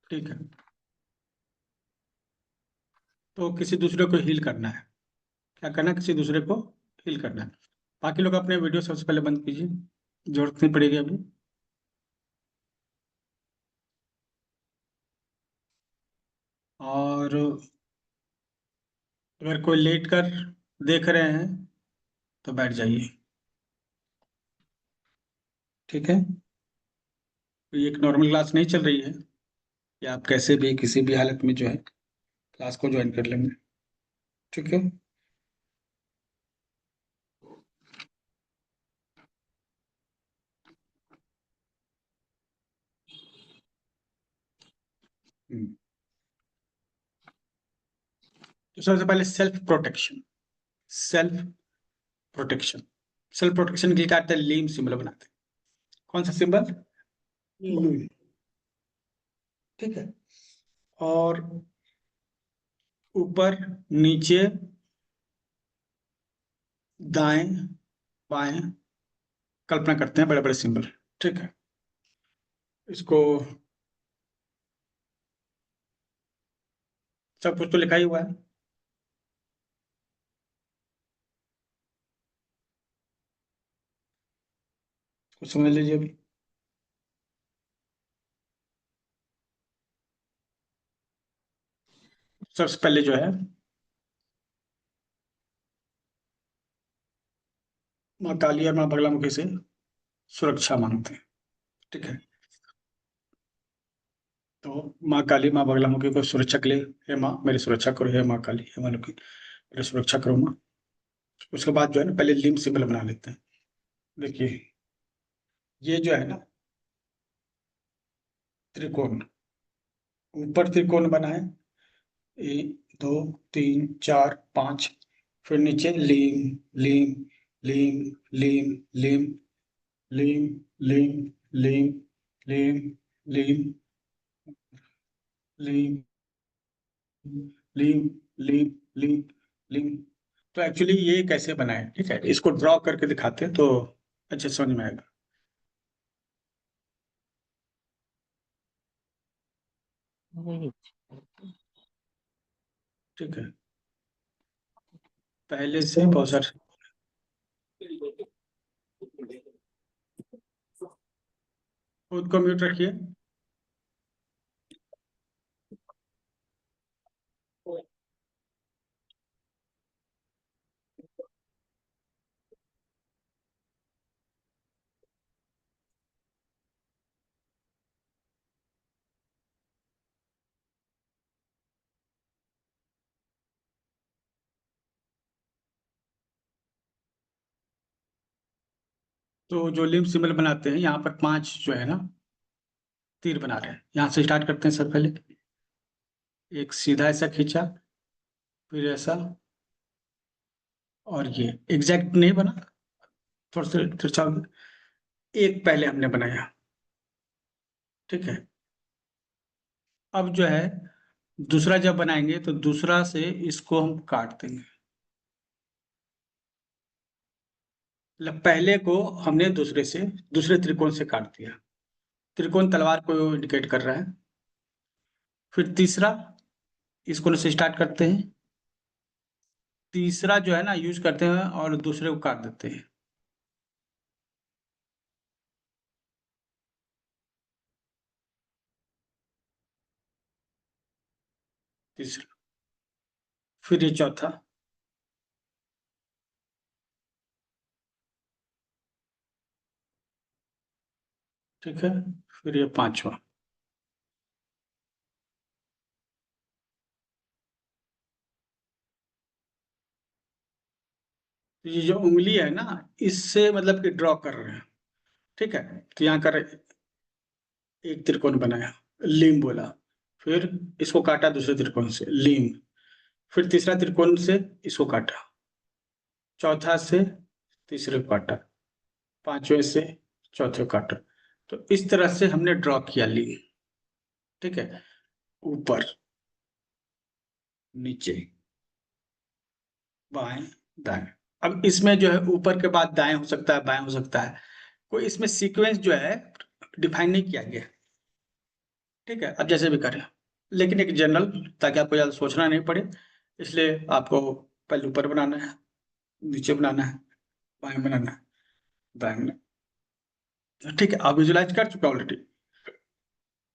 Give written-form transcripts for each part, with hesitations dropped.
ठीक है। तो किसी दूसरे को हील करना है। क्या करना है? किसी दूसरे को हील करना है। बाकी लोग अपने वीडियो सबसे पहले बंद कीजिए, जरूरत नहीं पड़ेगी अभी। और अगर कोई लेट कर देख रहे हैं तो बैठ जाइए। ठीक है। तो ये एक नॉर्मल क्लास नहीं चल रही है, कि आप कैसे भी किसी भी हालत में जो है क्लास को ज्वाइन कर लेंगे। ठीक है। हम्म। तो सबसे पहले self protection. Self protection. Self protection के लिए क्या करते हैं? लीम सिंबल बनाते हैं। कौन सा सिंबल? लीम। ठीक है। और ऊपर, नीचे, दाएं, बाएं कल्पना करते हैं बड़े बड़े सिंबल। ठीक है। इसको सब कुछ तो लिखा ही हुआ है। कुछ समझ लीजिए अभी। सबसे पहले जो है माँ काली और माँ बगलामुखी से सुरक्षा मांगते हैं। ठीक है। तो माँ काली माँ बगलामुखी को सुरक्षा के लिए, हे माँ मेरी सुरक्षा करो, हे माँ काली हे माँ लक्ष्मी मेरी सुरक्षा करो माँ। उसके बाद जो है ना पहले लिम सिंबल बना लेते हैं। देखिए, ये जो है ना त्रिकोण, ऊपर त्रिकोण बना है, एक दो तीन चार पांच। फिर नीचे लीम, लीम, लीम, लीम, लीम, लीम, लीम, लीम, लीम, लीम, लीम, लीम, लीम, लीम, लीम। तो एक्चुअली ये कैसे बनाए, ठीक है, इसको ड्रॉ करके दिखाते हैं तो अच्छे समझ में आएगा। वही। ठीक है। पहले से बहुत सारे। खुद को म्यूट रखिए। तो जो लिम्ब सिंबल बनाते हैं यहाँ पर पांच जो है ना तीर बना रहे हैं। यहाँ से स्टार्ट करते हैं सर पहले। एक सीधा ऐसा खींचा, फिर ऐसा, और ये एग्जैक्ट नहीं बना, थोड़ा सा तिरछा हो गया। एक पहले हमने बनाया। ठीक है। अब जो है दूसरा जब बनाएंगे तो दूसरा से इसको हम काट देंगे। मतलब पहले को हमने दूसरे से, दूसरे त्रिकोण से काट दिया। त्रिकोण तलवार को इंडिकेट कर रहा है। फिर तीसरा, इस कोण से स्टार्ट करते हैं। तीसरा जो है ना यूज करते हैं और दूसरे को काट देते हैं। तीसरा, फिर ये चौथा। ठीक है। फिर ये पांचवा। तो ये जो उंगली है ना, इससे मतलब कि ड्रॉ कर रहे हैं। ठीक है। तो यहाँ कर एक त्रिकोण बनाया, लीम बोला। फिर इसको काटा दूसरे त्रिकोण से, लीम। फिर तीसरा त्रिकोण से इसको काटा, चौथा से तीसरे को काटा, पांचवे से चौथे को काटा। तो इस तरह से हमने ड्रॉ किया लीम। ठीक है। ऊपर, नीचे, बाएं, दाएं। अब इसमें जो है ऊपर के बाद दाएं हो सकता है, बाएं हो सकता है। कोई इसमें सीक्वेंस जो है डिफाइन नहीं किया गया। ठीक है, अब जैसे भी करें, लेकिन एक जनरल, ताकि आपको ज़्यादा सोचना नहीं पड़े, इसलिए आपको पहले ऊपर बनाना है, नीचे बनाना है, बाएं बनाना है, दाएं बनाना है। ठीक है, आप विजुलाइज कर चुके ऑलरेडी।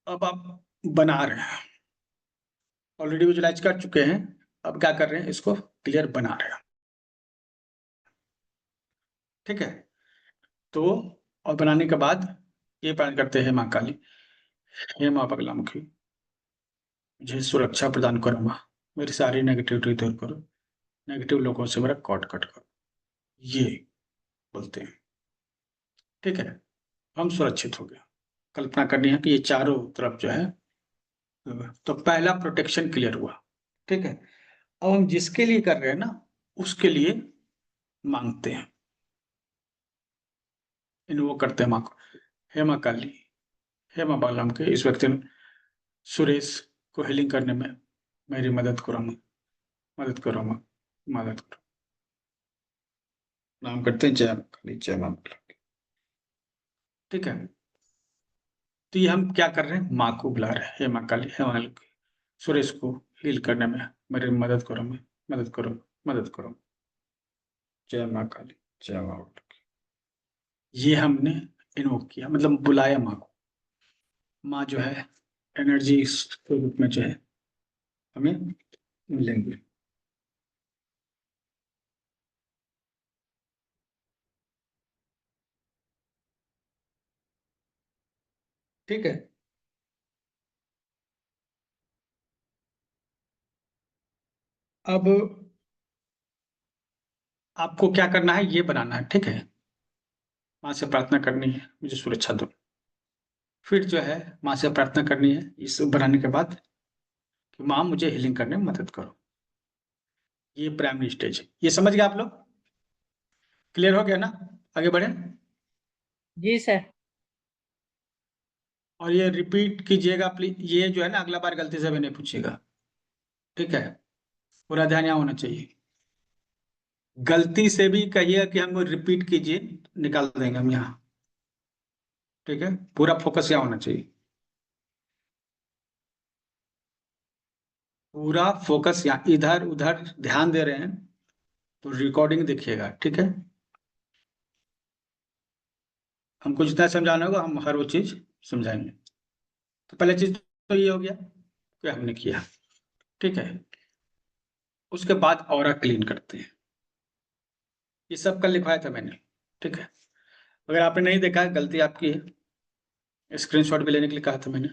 अब आप बना रहे हैं, ऑलरेडी विजुलाइज कर चुके हैं, अब क्या कर रहे हैं, इसको क्लियर बना रहे हैं। ठीक है, तो और बनाने के बाद ये पालन करते हैं, माँ काली, हे माँ बगलामुखी, मुझे सुरक्षा प्रदान करो माँ, मेरी सारी नेगेटिविटी दूर करो, नेगेटिव लोगों से मेरा कॉट कट करो, ये बोलते हैं। ठीक है, हम सुरक्षित हो गए। कल्पना करनी है कि ये चारों तरफ जो है, तो पहला प्रोटेक्शन क्लियर हुआ। ठीक है, अब हम जिसके लिए कर रहे हैं ना, उसके लिए मांगते हैं, इन्वोक करते हैं माँ को, हे माँ काली, हे माँ बालाम के, इस व्यक्ति ने, सुरेश को हीलिंग करने में मेरी मदद करो माँ, मदद करो माँ, मदद करो। नाम करते हैं, जय माँ काली, जय माँ बालाम की। ठीक है, तो ये हम क्या कर रहे हैं, माँ को बुला रहे हैं, हे माँ काली, हे माँ काली, सुरेश को हील करने में मेरी मदद करो माँ, मदद करो, मदद करो, जय माँ काली, जय माँ बालाम की। ये हमने इन्वोक किया, मतलब बुलाया माँ को। माँ जो है एनर्जी के रूप में जो है हमें मिलेंगे। ठीक है, अब आपको क्या करना है, ये बनाना है। ठीक है, माँ से प्रार्थना करनी है, मुझे सुरक्षा दो। फिर जो है माँ से प्रार्थना करनी है इस बनाने के बाद, कि माँ मुझे हीलिंग करने में मदद करो। ये प्राइमरी स्टेज है, ये समझ गए आप लोग? क्लियर हो गया ना? आगे बढ़े। जी सर। और ये रिपीट कीजिएगा प्लीज, ये जो है ना अगला बार गलती से भी नहीं पूछिएगा। ठीक है, पूरा ध्यान यहाँ होना चाहिए। गलती से भी कहिए कि हमको रिपीट कीजिए, निकाल देंगे हम यहाँ। ठीक है, पूरा फोकस यहाँ होना चाहिए, पूरा फोकस यहाँ, इधर उधर ध्यान दे रहे हैं तो रिकॉर्डिंग देखिएगा। ठीक है, हमको जितना समझाना होगा हम हर वो चीज समझाएंगे। तो पहले चीज तो ये हो गया कि हमने किया। ठीक है, उसके बाद ऑरा क्लीन करते हैं, ये सब कल लिखवाया था मैंने। ठीक है, अगर आपने नहीं देखा, गलती आपकी है, स्क्रीनशॉट भी लेने के लिए कहा था मैंने,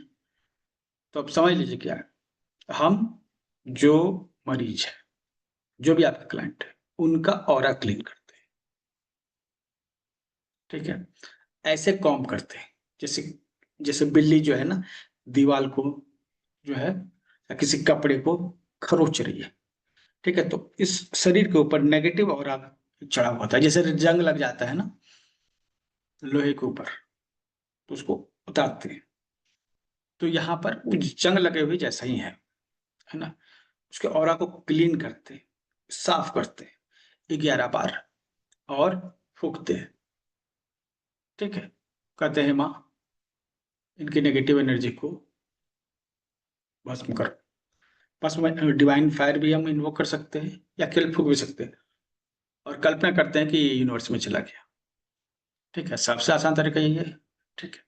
तो अब समझ लीजिए क्या है। हम जो मरीज है, जो भी आपका क्लाइंट है, उनका ऑरा क्लीन करते हैं। ठीक है, ऐसे कॉम्ब करते हैं, जैसे जैसे बिल्ली जो है ना, दीवार को जो है या किसी कपड़े को खरोच रही है। ठीक है, तो इस शरीर के ऊपर नेगेटिव ऑरा चढ़ा हुआ था, जैसे जंग लग जाता है ना लोहे के ऊपर, तो उसको उतारते हैं। तो यहाँ पर वो जंग लगे हुए जैसा ही है ना, उसके ऑरा को क्लीन करते हैं, साफ करते हैं 11 बार, और फूकते हैं। ठीक है, कहते हैं माँ इनकी नेगेटिव एनर्जी को भस्म कर, बस में डिवाइन फायर भी हम इन्वोक कर सकते हैं, या केवल फूक भी सकते हैं, और कल्पना करते हैं कि ये यूनिवर्स में चला गया। ठीक है, सबसे आसान तरीका यही है। ठीक है,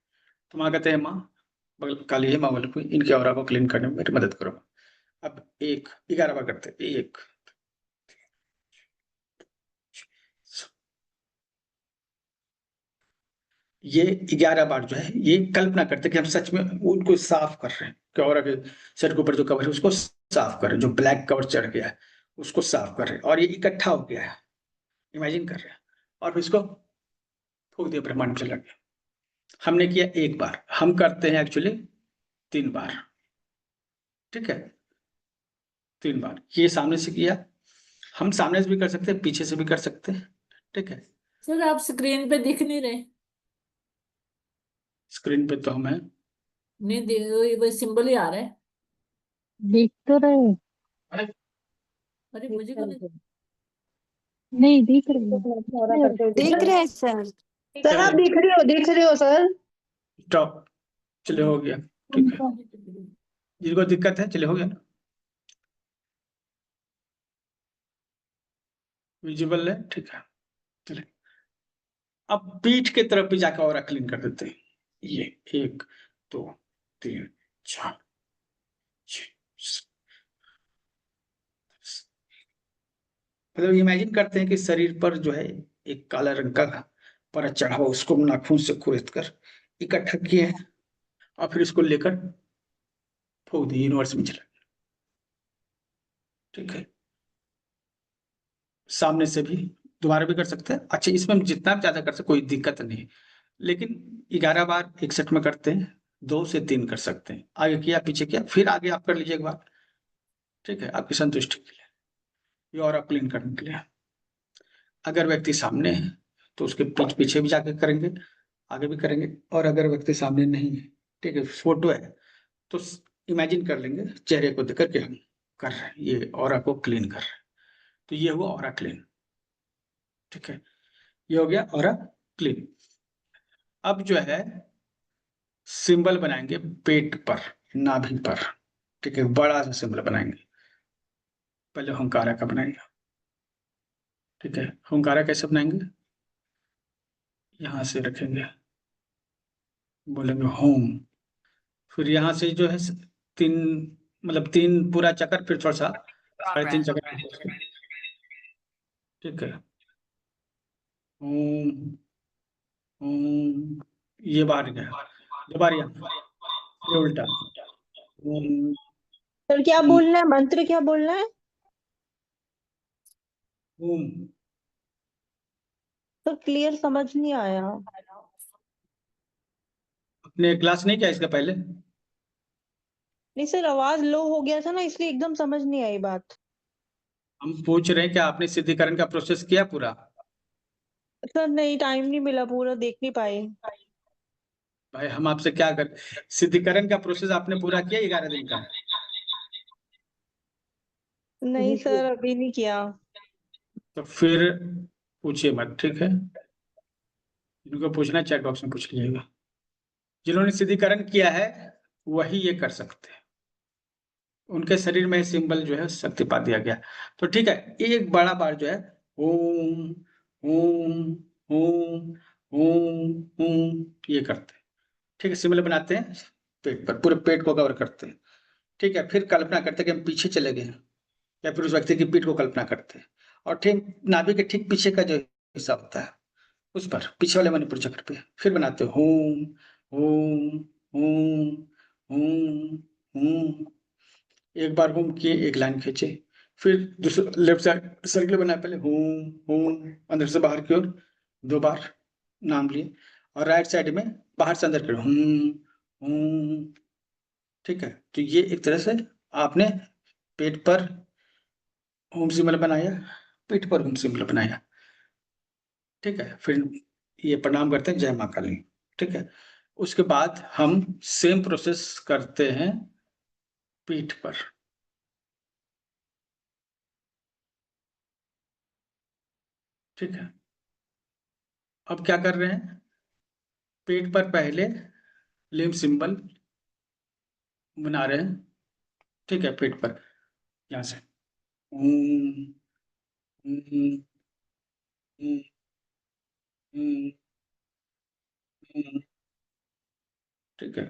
तो माँ कहते हैं माँ काली है माँ बोले कोई इनके ऑरा को क्लीन करने में मेरी मदद करो। अब 11 बार करते हैं, 1, ये 11 बार जो है ये कल्पना करते हैं कि हम सच में उनको साफ कर रहे हैं, कि और के सर के ऊपर जो कवर है उसको साफ कर रहे हैं, जो ब्लैक कवर चढ़ गया है उसको साफ कर रहे हैं, और ये इकट्ठा हो गया है, इमेजिन कर रहे हैं, और फिर इसको फूक दिया, ब्रह्मांड चला गया। हमने किया 1 बार, हम करते हैं एक्चुअली 3 बार। ठीक है, 3 बार, ये सामने से किया, हम सामने से भी कर सकते हैं, पीछे से भी कर सकते हैं। ठीक है, सर आप स्क्रीन पे दिख नहीं रहे। स्क्रीन पे तो हम है। नहीं वो सिंबल ही आ रहा है। दिख तो रहे। अरे मुझे को नहीं। नहीं दिख रहे। दिख रहे हैं सर। सर आप दिख रहे हो सर। स्टॉप, चलो हो गया। ठीक है, जिनको दिक्कत है चले, हो गया ना, विजिबल है, ठीक है। चले, अब पीठ के तरफ भी जाकर और क्लीन कर देते हैं। ये 1 2 3 4 6 मतलब इमेजिन करते हैं कि शरीर पर जो है एक काला रंग का परत चढ़ा हुआ, उसको नाखून से खुरेद कर इकट्ठा किए हैं और फिर इसको लेकर फूक दिए, यूनिवर्स में चला, ठीक है। सामने से भी दोबारा भी कर सकते हैं। अच्छा, इसमें हम जितना भी ज्यादा कर सकते कोई दिक्कत नहीं, लेकिन 11 बार एक सेट में करते हैं, 2 से 3 कर सकते हैं। आगे किया, पीछे किया, फिर आगे आप कर लीजिए एक बार, ठीक है, आपकी संतुष्टि के लिए, ये और क्लीन करने के लिए। अगर व्यक्ति सामने है तो उसके पीछे भी जाके करेंगे, आगे भी करेंगे। और अगर व्यक्ति सामने नहीं है, ठीक है, फोटो है, तो इमेजिन कर लेंगे चेहरे को देख करके हम कर रहे हैं, ये ऑरा को क्लीन कर रहे हैं। तो ये हुआ ऑरा क्लीन, ठीक है, ये हो गया ऑरा क्लीन। अब जो है सिंबल बनाएंगे पेट पर, नाभि पर, ठीक है, बड़ा सा सिंबल बनाएंगे। पहले हुंकारा का बनाएंगे, ठीक है। हुंकारा कैसे बनाएंगे, यहां से रखेंगे, बोलेंगे होम, फिर यहाँ से जो है 3, मतलब 3 पूरा चक्कर, फिर थोड़ा सा 3.5 चक्कर, ठीक है। ओम ओम, ये बाहर गया, दोबारा यहाँ, ये उल्टा, ओम सर क्या ओम बोलना है, मंत्र क्या बोलना है? ओम। तो क्लियर समझ नहीं आया। अपने क्लास नहीं किया इसका पहले? नहीं सर, आवाज लो हो गया था ना, इसलिए एकदम समझ नहीं आई बात। हम पूछ रहे हैं कि आपने सिद्धिकरण का प्रोसेस किया पूरा? सर नहीं, टाइम नहीं मिला, पूरा देख नहीं पाए। भाई हम आपसे क्या कर, सिद्धिकरण का प्रोसेस आपने पूरा किया 11 दिन का? नहीं सर, अभी नहीं किया। तो फिर पूछिए मत, ठीक है, इनको पूछना चैट बॉक्स में पूछ लीजिएगा। जिन्होंने सिद्धिकरण किया है वही ये कर सकते हैं, उनके शरीर में सिंबल जो है शक्तिपात दिया गया। तो ठीक है, एक बड़ा बार जो है ओम ओम ओम ओम ओम ये करते हैं, ठीक है, सिंबल बनाते हैं पेट पर, पूरे पेट को कवर करते हैं, ठीक है। फिर कल्पना करते हैं कि हम पीछे चले गए हैं, या फिर उस व्यक्ति की पीठ को कल्पना करते हैं, और ठीक नाभि के ठीक पीछे का जो हिस्सा होता है उस पर, पीछे वाले मणिपुर चक्र पे फिर बनाते हैं ओम ओम ओम ओम ओम। एक बार होम किए, एक लाइन खींचे, फिर दूसरे लेफ्ट साइड सर्किल बनाए, पहले होम होम अंदर से बाहर की ओर 2 बार नाम लिए, और राइट साइड में बाहर से अंदर की ओर होम होम, ठीक है। तो ये एक तरह से आपने पेट पर होम सिंबल बनाया, पीठ पर होम सिंबल बनाया, ठीक है। फिर ये प्रणाम करते हैं, जय मां काली, ठीक है। उसके बाद हम सेम प्रोसेस करते हैं पीठ पर, ठीक है। अब क्या कर रहे हैं, पेट पर पहले लिम्ब सिंबल बना रहे हैं, ठीक है, पेट पर, यहाँ से ओम ओम ओम ओम ओम, ठीक है।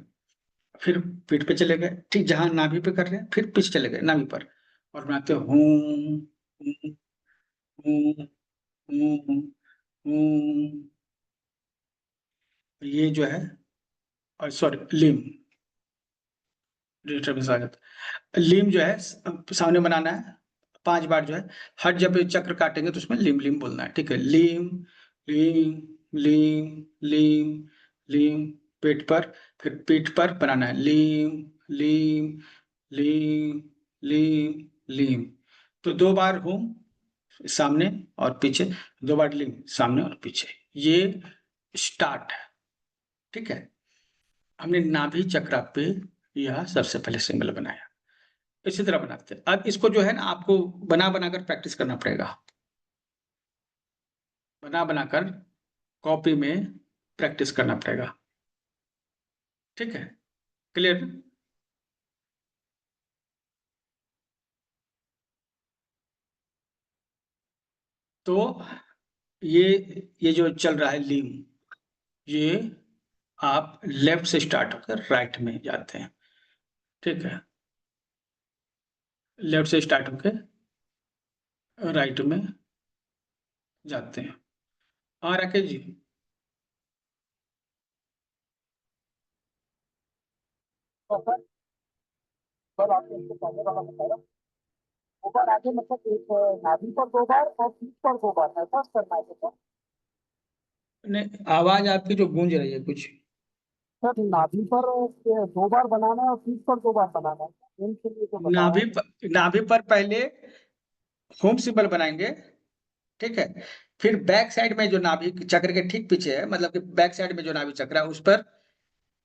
फिर पीठ पे चले गए, ठीक जहां नाभि पे कर रहे हैं, फिर पीछे चले गए नाभि पर, और बनाते हैं होम ओम ओम ओम ओम। ये जो है, और सॉरी लिम, डिस्टर्बेंस आ जाता है। लिम जो है सामने बनाना है 5 बार जो है, हर जब ये चक्र काटेंगे तो उसमें लिम लिम बोलना है, ठीक है। लीम लीम लीम लीम लीम, पेट पर, फिर पीठ पर बनाना है लीम लीम लीम लीम लीम। तो 2 बार होम सामने और पीछे, 2 बार लिम सामने और पीछे, ये स्टार्ट है, ठीक है। हमने नाभि चक्र पे यह सबसे पहले सिंबल बनाया, इसी तरह बनाते हैं। अब इसको जो है ना आपको बना बनाकर प्रैक्टिस करना पड़ेगा, बना बनाकर कॉपी में प्रैक्टिस करना पड़ेगा, ठीक है। क्लियर? तो ये जो चल रहा है लीम, ये आप लेफ्ट से स्टार्ट होकर राइट में जाते हैं, ठीक है, लेफ्ट से स्टार्ट होकर राइट में जाते हैं। हाँ राकेश जी। सर आपने इससे पहले वाला बताया, 2 बार आगे मतलब एक नाभि पर 2 बार और पीठ पर 2 बार, ऐसा करना है सर? नहीं, आवाज आपकी जो गूंज रही है कुछ। सर नाभि पर 2 बार बनाना है और पीठ पर 2 बार बनाना है, इनके लिए तो बताया। नाभि पर पहले होम सिंबल बनाएंगे, ठीक है, फिर बैक साइड में जो नाभि चक्र के ठीक पीछे है, मतलब कि बैक साइड में जो नाभि चक्र है उस पर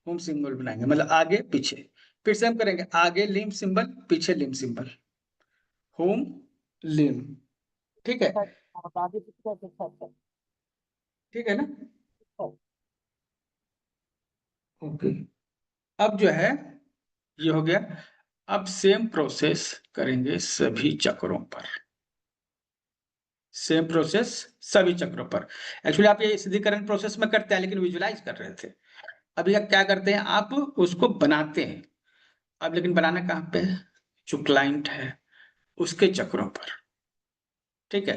होम सिंबल बनाएंगे, मतलब आगे पीछे। फिर से हम करेंगे आगे लिम सिंबल, पीछे लिम सिंबल, होम लिम, ठीक है, आगे पीछे कैसे सर? ठीक है ना? ओके, अब जो है ये हो गया। अब सेम प्रोसेस करेंगे सभी चक्रों पर, सेम प्रोसेस सभी चक्रों पर। एक्चुअली आप ये सिद्धिकरण प्रोसेस में करते हैं, लेकिन विजुलाइज कर रहे थे। अभी आप क्या करते हैं, आप उसको बनाते हैं। अब लेकिन बनाना कहाँ पे है, जो क्लाइंट है उसके चक्रों पर, ठीक है।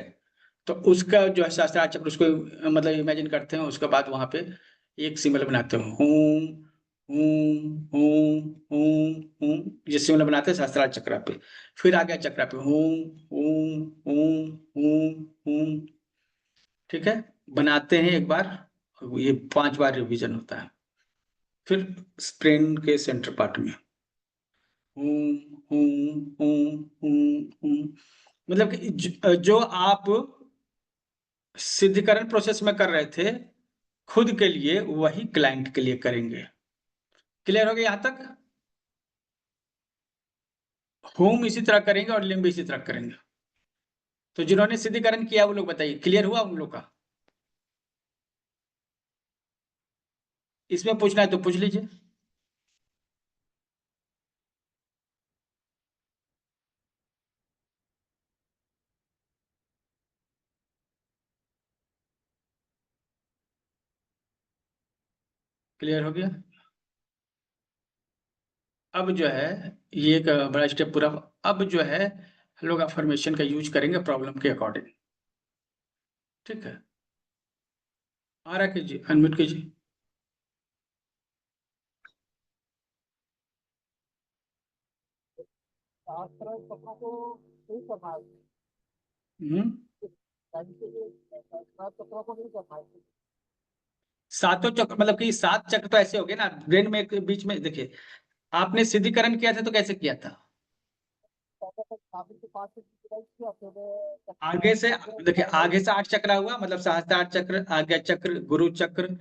तो उसका जो है शास्त्रार्थ चक्र, उसको मतलब इमेजिन करते हैं, उसके बाद वहां पे एक सिंबल बनाते हैं, whom whom whom whom whom, ये सिंबल बनाते हैं शास्त्रार्थ चक्र पे। फिर आ गया चक्र पे, whom whom whom whom whom, ठीक है, बनाते हैं एक बार, ये 5 बार रिवीजन होता है। फिर स्प्रेन के सेंटर पार्ट में whom whom whom whom whom, मतलब कि जो आप सिद्धिकरण प्रोसेस में कर रहे थे खुद के लिए, वही क्लाइंट के लिए करेंगे। क्लियर हो गया यहां तक? होम इसी तरह करेंगे और लिंब इसी तरह करेंगे। तो जिन्होंने सिद्धिकरण किया वो लोग बताइए, क्लियर हुआ उन लोग का? इसमें पूछना है तो पूछ लीजिए। क्लियर हो गया? अब जो है ये एक बड़ा स्टेप पूरा। अब जो है हम लोग अफर्मेशन का यूज करेंगे प्रॉब्लम के अकॉर्डिंग, ठीक है। आ रहा कीजिए, अनम्यूट कीजिए। शास्त्र चक्रों को नहीं करना है, हम्म, यानी कि शास्त्र चक्रों को नहीं करना है। सातों चक्र मतलब कि 7 चक्र तो ऐसे हो गए ना ब्रेन में, एक बीच में देखिए, आपने सिद्धिकरण किया था तो कैसे किया था? पहले तक नाभि के पास से डिवाइड किया, फिर आगे से देखिए, आगे से 8 चक्र हुआ, मतलब सहस्त्रार चक्र, आज्ञा चक्र, गुरु चक्र,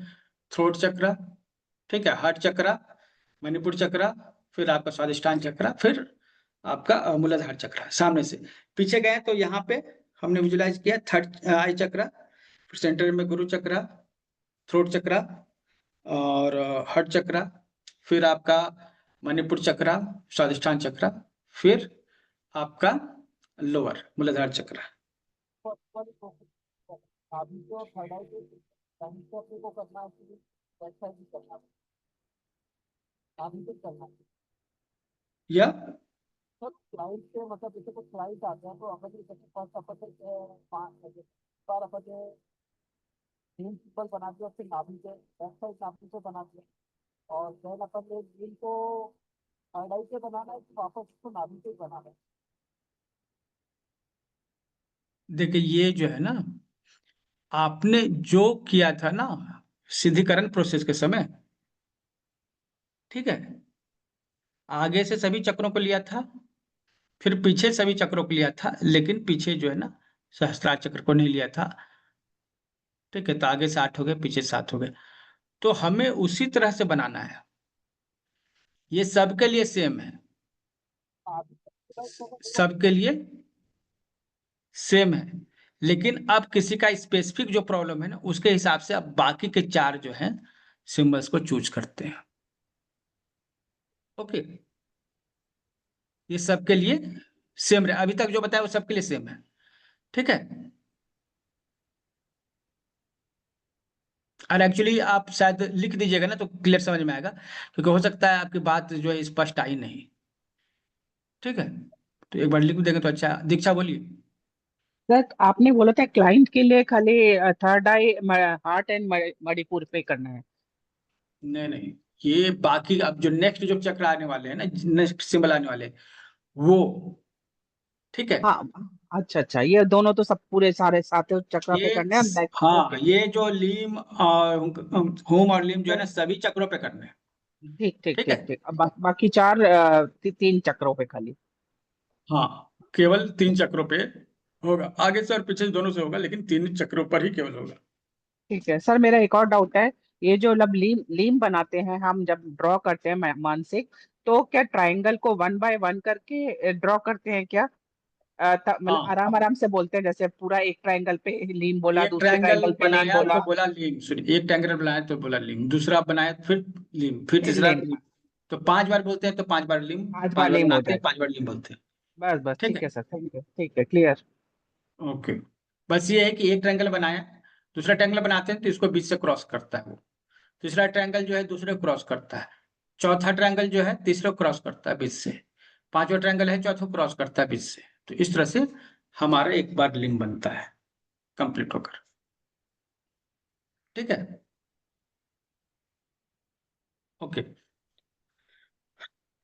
थ्रोट चक्र, ठीक है, हार्ट चक्र, मणिपुर चक्र, फिर आपका स्वादिष्ठान चक्र, फिर आपका मूलाधार चक्र। सामने से पीछे गए तो यहाँ पे हमने विजुलाइज किया थर्ड आई चक्र, फिर सेंटर में गुरु चक्र, थ्रोट चक्र और हार्ट चक्र, फिर आपका मणिपुर चक्र, स्वादिष्ठान चक्र, फिर आपका लोअर मूलाधार चक्र। नाभि को थर्ड आई को यानी कि अपने को करना है कि वैसा ही करना है, नाभि को करना है। या सर क्लाइंट से मतलब जैसे कुछ क्लाइंट आते हैं, तो अपन जैसे फर्स्ट अपन 5 बार अपन तीन सिंबल बना दिया, फिर नाभि पे बैक साइड नाभि पे बना दिया, और देन अपन ने मील को थर्ड आई पे बनाना है, तो वापस उसको नाभि पे बनाना है। देखिए ये जो है ना, आपने जो किया था ना सिद्धिकरण प्रोसेस के समय, ठीक है, आगे से सभी चक्रों को लिया था, फिर पीछे सभी चक्रों को लिया था, लेकिन पीछे जो है ना सहस्त्रार चक्र को नहीं लिया था, ठीक है। तो आगे से 8 हो गए, पीछे 7 हो गए। तो हमें उसी तरह से बनाना है, ये सबके लिए सेम है, नाभि पे होगा, सबके लिए सेम है। लेकिन अब किसी का स्पेसिफिक जो प्रॉब्लम है ना, उसके हिसाब से अब बाकी के 4 जो हैं सिंबल्स को चूज करते हैं। ओके, ये सबके लिए सेम रहे, अभी तक जो बताया वो सबके लिए सेम है, ठीक है। और एक्चुअली आप शायद लिख दीजिएगा ना तो क्लियर समझ में आएगा, क्योंकि हो सकता है आपकी बात जो है स्पष्ट आई नहीं, ठीक है। तो एक बार लिख देंगे तो अच्छा। दीक्षा बोलिए। सर आपने बोला था क्लाइंट के लिए खाली third I heart and Manipur पे करना है। नहीं नहीं, ये बाकी अब जो नेक्स्ट जो चक्र आने वाले हैं ना, नेक्स्ट सिंबल आने वाले हैं, वो, ठीक है। हाँ, अच्छा अच्छा, ये दोनों तो सब पूरे सारे सातों चक्र पे ये करने हैं नेक्स्ट। हाँ, ओके, ये जो लीम और होम और लीम जो है ना, सभी चक्रों पे करने हैं, ठीक ठीक ठीक है। ठीक ठीक। अब बाकी चार तीन चक्रों पे खाली। हाँ, केवल 3 चक्रों पे होगा, आगे से और पीछे से दोनों से होगा, लेकिन 3 चक्रों पर ही केवल होगा। ठीक है सर, मेरा एक और डाउट है। ये जो लब लीम लीम बनाते हैं हम जब ड्रॉ करते हैं मानसिक, तो क्या ट्राइंगल को वन बाय वन करके ड्रॉ करते हैं क्या? मतलब हाँ, आराम आराम से बोलते हैं, जैसे पूरा एक ट्राइंगल पे लीम बोला, एक दूसरे ट्रायंगल ट्राइंगल पे लीम बनाया बोला, तो बोला लीम, सुनिए, एक ट्रायंगल बनाया तो बोला लीम, दूसरा बनाया फिर लीम, फिर फिर तीसरा लीम। लीम। तो 5 बार बोलते हैं तो 5 बार लीम, 5 बार 5 बार लीम हो बनाते हैं जाएगा। 5 बार लीम बोलते हैं, बस बस, ठीक ठीक है। है सर, थैंक यू, ठीक है, क्लियर। ओके, बस ये है कि एक ट्रायंगल बनाया, दूसरा ट्रायंगल बनाते हैं तो इसको बीच से क्रॉस करता है वो, तीसरा ट्रायंगल जो है दूसरे को क्रॉस करता है, चौथा ट्रायंगल जो है तीसरे को क्रॉस करता है बीच से, पांचवा ट्रायंगल है चौथा को क्रॉस करता है बीच से। तो इस तरह से हमारा एक बार लिंब बनता है कंप्लीट होकर, ठीक है। ओके,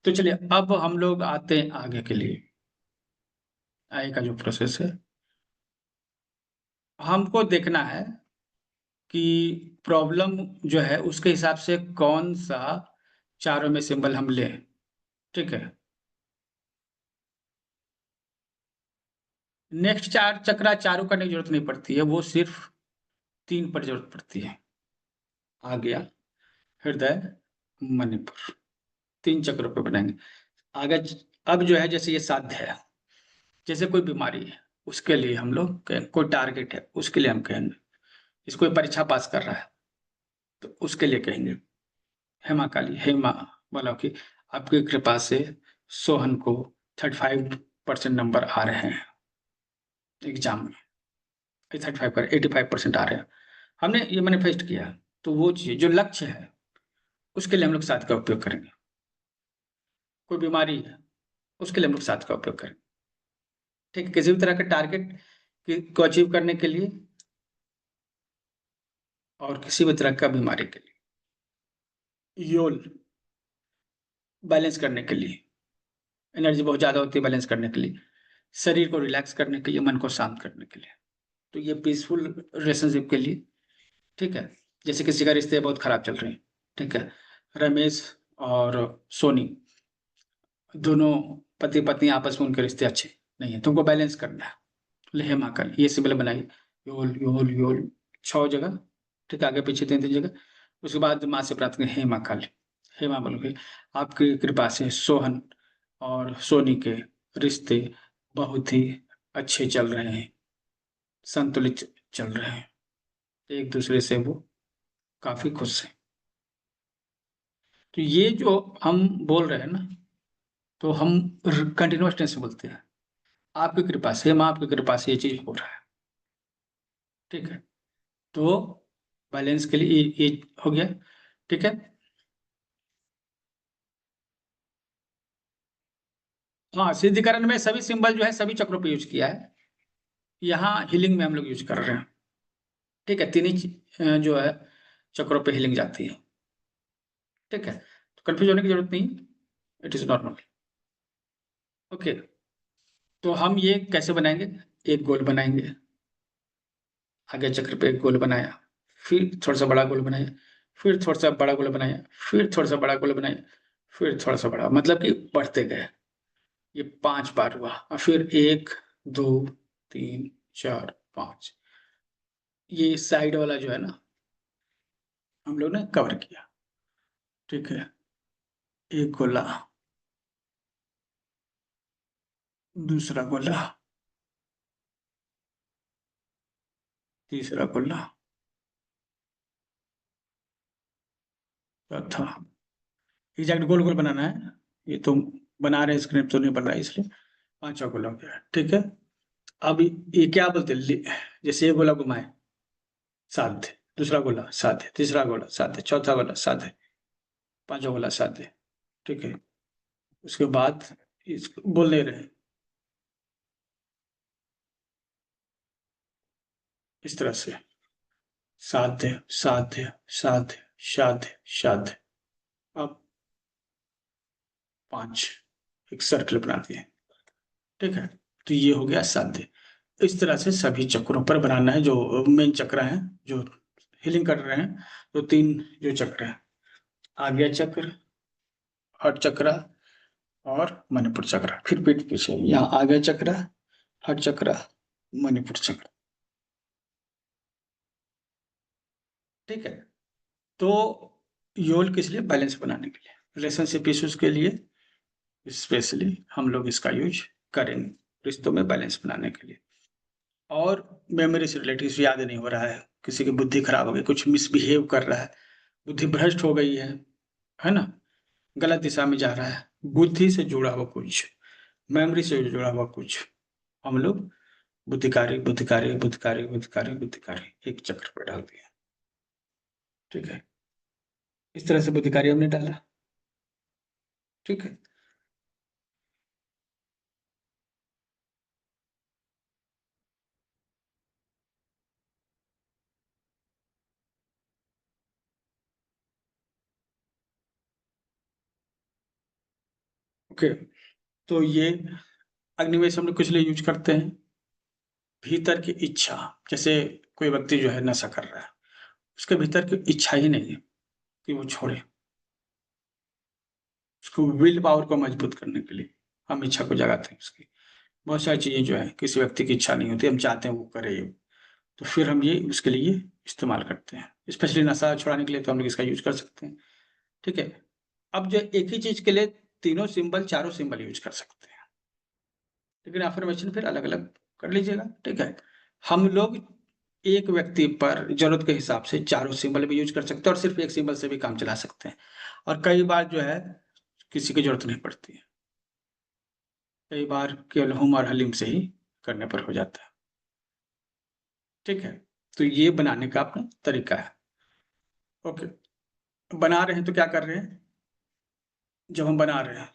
तो चलिए अब हम लोग आते हैं आगे के लिए, आगे का जो प्रोसेस है, हमको देखना है कि प्रॉब्लम जो है उसके हिसाब से कौन सा चारों में सिंबल हम लें, ठीक है। नेक्स्ट चार चक्रा चारों करने की जरूरत नहीं पड़ती है, वो सिर्फ 3 पर जरूरत पड़ती है। आ गया हृदय, मणिपुर, 3 चक्रों पे बनाएंगे। आगे अब जो है जैसे ये साध्य है, जैसे कोई बीमारी है उसके लिए हम लोग कहें, कोई टारगेट है उसके लिए हम कहेंगे, इस कोई परीक्षा पास कर रहा है तो उसके लिए कहेंगे हेमा काली, हेमा बोला कि आपकी कृपा से सोहन को 35% नंबर आ रहे हैं एग्जाम में, 85% आ रहे हैं, हमने ये मैनिफेस्ट किया। तो वो चीज जो लक्ष्य है उसके लिए हम लोग साथ का उपयोग करेंगे, कोई बीमारी है उसके लिए हम लोग साथ का उपयोग करेंगे, ठीक है। किसी भी तरह के टारगेट को अचीव करने के लिए और किसी भी तरह का बीमारी के लिए, योल बैलेंस करने के लिए, एनर्जी बहुत ज्यादा होती है बैलेंस करने के लिए, शरीर को रिलैक्स करने के लिए, मन को शांत करने के लिए, तो ये पीसफुल रिलेशनशिप के लिए, ठीक है। जैसे किसी का रिश्ते बहुत खराब चल रहे हैं, ठीक है, रमेश और सोनी दोनों पति पत्नी आपस में उनके रिश्ते अच्छे नहीं है, तुमको बैलेंस करना है, लेहमा कर ये सिंबल बनाइए, योल योल योल 6 जगह, ठीक है, आगे पीछे 3 3 जगह। उसके बाद माँ से प्रार्थना करें, हेमा काली, हेमा बोलोगे आपकी कृपा से सोहन और सोनी के रिश्ते बहुत ही अच्छे चल रहे हैं, संतुलित चल रहे हैं, एक दूसरे से वो काफी खुश हैं। तो ये जो हम बोल रहे हैं ना, तो हम कंटिन्यूअस टेंस में बोलते हैं, आपकी कृपा से, माँ आपकी कृपा से ये चीज हो रहा है, ठीक है। तो बैलेंस के लिए ये हो गया, ठीक है। हाँ, सिद्धिकरण में सभी सिंबल जो है सभी चक्रों पे यूज किया है, यहाँ हीलिंग में हम लोग यूज कर रहे हैं, ठीक है। 3 ही जो है चक्रों पे हीलिंग जाती है, ठीक है। तो कंफ्यूज होने की जरूरत नहीं, इट इज नॉर्मल। ओके, तो हम ये कैसे बनाएंगे, एक गोल बनाएंगे, आगे चक्र पे एक गोल बनाया, फिर थोड़ा सा बड़ा गोल बनाया, फिर थोड़ा सा बड़ा गोल बनाया, फिर थोड़ा सा बड़ा गोल बनाया, फिर थोड़ा सा बड़ा, मतलब कि बढ़ते गए। ये 5 बार हुआ, और फिर 1 2 3 4 5, ये साइड वाला जो है ना हम लोग ने कवर किया, ठीक है। एक गोला, दूसरा गोला, तीसरा गोला, चौथा, एग्जैक्ट गोल गोल बनाना है, ये तो बना रहे हैं, स्क्रिप्ट तो नहीं बन रहा है, इसलिए 5 गोला हो गया। ठीक है, अब ये क्या बोलते हैं, जैसे ये गोला घुमाए साध्य, दूसरा गोला साध्य, तीसरा गोला साध्य, चौथा गोला साध्य, 5 गोला साध्य। ठीक है, उसके बाद इसको बोल दे रहे हैं इस तरह से, साध्य साध्य साध्य साध्य साध्य। अब 5 एक सर्कल बना दिए। ठीक है, तो ये हो गया साध्य। इस तरह से सभी चक्रों पर बनाना है, जो मेन चक्र हैं जो हीलिंग कर रहे हैं, तो 3 जो चक्र हैं, आज्ञा चक्र, हठ चक्र और मणिपुर चक्र। फिर पीठ पीछे, यहाँ आज्ञा चक्र, हठ चक्र, मणिपुर चक्र। ठीक है, तो योल किस लिए, बैलेंस बनाने के लिए, रिलेशनशिप इश्यूज के लिए स्पेशली हम लोग इसका यूज करेंगे, रिश्तों में बैलेंस बनाने के लिए। और मेमोरी से रिलेटिव याद नहीं हो रहा है, किसी की बुद्धि खराब हो गई, कुछ मिसबिहेव कर रहा है, बुद्धि भ्रष्ट हो गई है ना, गलत दिशा में जा रहा है, बुद्धि से जुड़ा हुआ कुछ, मेमोरी से जुड़ा हुआ कुछ, हम लोग बुद्धिकारी बुद्धिकारी बुद्धिकारी बुद्धिकारी बुद्धिकारी एक चक्र पर डाल दिया। ठीक है, इस तरह से बुद्धिकारी हमने डाला। ठीक है, ओके, तो ये अग्निवेश हम लोग किस लिए यूज करते हैं, भीतर की इच्छा, जैसे कोई व्यक्ति जो है नशा कर रहा है, उसके भीतर की इच्छा ही नहीं है कि वो छोड़े, उसको विल पावर को मजबूत करने के लिए हम इच्छा को जगाते हैं उसकी। बहुत सारी चीजें जो है किसी व्यक्ति की इच्छा नहीं होती, हम चाहते हैं वो करे ये, तो फिर हम ये उसके लिए इस्तेमाल करते हैं, स्पेशली नशा छुड़ाने के लिए तो हम लोग इसका यूज कर सकते हैं। ठीक है, अब जो एक ही चीज के लिए तीनों सिंबल, चारों सिंबल यूज कर सकते हैं, लेकिन अफर्मेशन फिर अलग अलग कर लीजिएगा। ठीक है, हम लोग एक व्यक्ति पर जरूरत के हिसाब से चारों सिंबल भी यूज कर सकते हैं, और सिर्फ एक सिंबल से भी काम चला सकते हैं, और कई बार जो है किसी की जरूरत नहीं पड़ती है, कई बार केवल हुम और हलीम से ही करने पर हो जाता है। ठीक है, तो ये बनाने का अपना तरीका है। ओके, बना रहे हैं तो क्या कर रहे हैं, जब हम बना रहे हैं,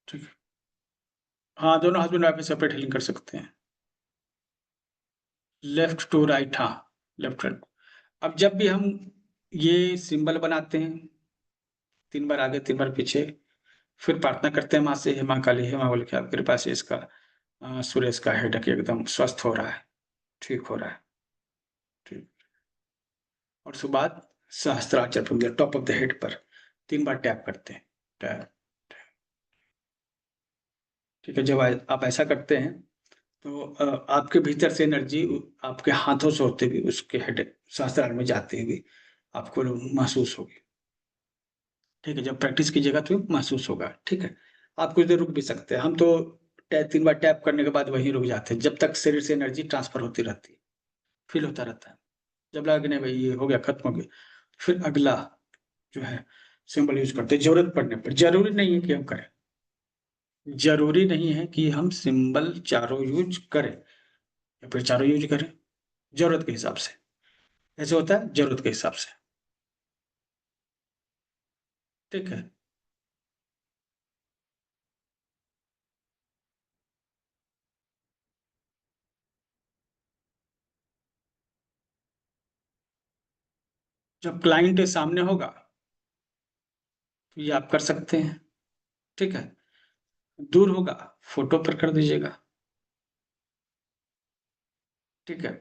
ठीक है, हाँ दोनों हस्बैंड वाइफ में सेपरेट हीलिंग कर सकते हैं, लेफ्ट टू राइट, हाँ लेफ्ट राइट। अब जब भी हम ये सिंबल बनाते हैं, 3 बार आगे 3 बार पीछे, फिर प्रार्थना करते हैं माँ से, हे माँ काली, हे माँ बोल के आपकी कृपा से इसका सुरेश का हेडेक एकदम स्वस्थ हो रहा है, ठीक हो रहा है। ठीक, और उसके बाद सहस्त्राचल पुंज, टॉप ऑफ द हेड पर 3 बार टैप करते हैं, टैप टैप। ठीक है, जब आप ऐसा करते हैं तो आपके भीतर से एनर्जी आपके हाथों से होते हुए उसके हेड सहस्त्रार में जाते हुए आपको महसूस होगी। ठीक है, जब प्रैक्टिस कीजिएगा तो महसूस होगा। ठीक है, आप कुछ देर रुक भी सकते हैं, हम तो 3 बार टैप करने के बाद वहीं रुक जाते हैं, जब तक शरीर से एनर्जी ट्रांसफर होती रहती है, फील होता रहता है। जब लगा कि नहीं भाई ये हो गया, खत्म हो गया, फिर अगला जो है सिंबल यूज करते हैं जरूरत पड़ने पर। जरूरी नहीं है कि हम करें, जरूरी नहीं है कि हम सिंबल चारों यूज करें या फिर चारों यूज करें, जरूरत के हिसाब से, ऐसे होता है जरूरत के हिसाब से। ठीक है, जब क्लाइंट सामने होगा तो ये आप कर सकते हैं। ठीक है, दूर होगा फोटो पर कर दीजिएगा। ठीक है,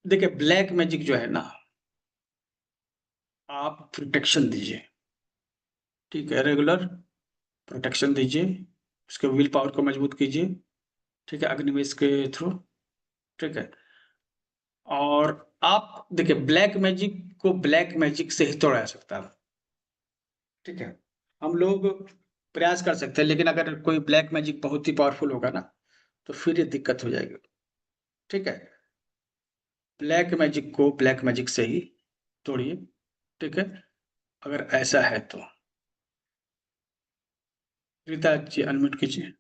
देखिए ब्लैक मैजिक जो है ना, आप प्रोटेक्शन दीजिए। ठीक है, रेगुलर प्रोटेक्शन दीजिए, उसके विल पावर को मजबूत कीजिए। ठीक है, अग्निवेश के थ्रू। ठीक है, और आप देखिए ब्लैक मैजिक को ब्लैक मैजिक से ही तोड़ा जा सकता है। ठीक है, हम लोग प्रयास कर सकते हैं, लेकिन अगर कोई ब्लैक मैजिक बहुत ही पावरफुल होगा ना, तो फिर ये दिक्कत हो जाएगी। ठीक है, ब्लैक मैजिक को ब्लैक मैजिक से ही तोड़िए। ठीक है, अगर ऐसा है तो रीता जी अनम्यूट कीजिए।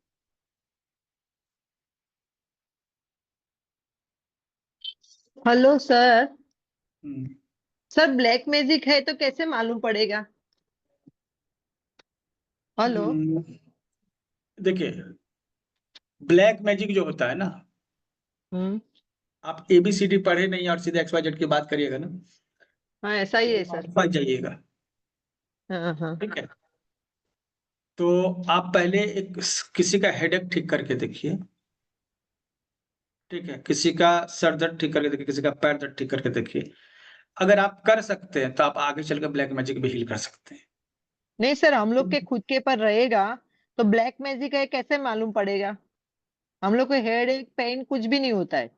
Hello sir. Hmm, sir black magic है तो कैसे मालूम पड़ेगा? हेलो। हम्म, देखिए, ब्लैक मैजिक जो होता है ना, हम्म। आप ABCD पढ़े नहीं और सीधे XYZ की बात करिएगा ना, हाँ ऐसा ही तो है सर। फंस जाइएगा। हाँ हाँ। ठीक है, तो आप पहले एक किसी का हेडेक ठीक करके देखिए। ठीक है, किसी का सर दर्द ठीक करके देखिए, किसी का पैर दर्द ठीक करके देखिए। अगर आप कर सकते हैं तो आप आगे चलकर ब्लैक मैजिक भी हील कर सकते हैं। नहीं सर, हम लोग के खुद के पर रहेगा तो ब्लैक मैजिक है कैसे मालूम पड़ेगा? हम लोग को हेड एक पेन कुछ भी नहीं होता है।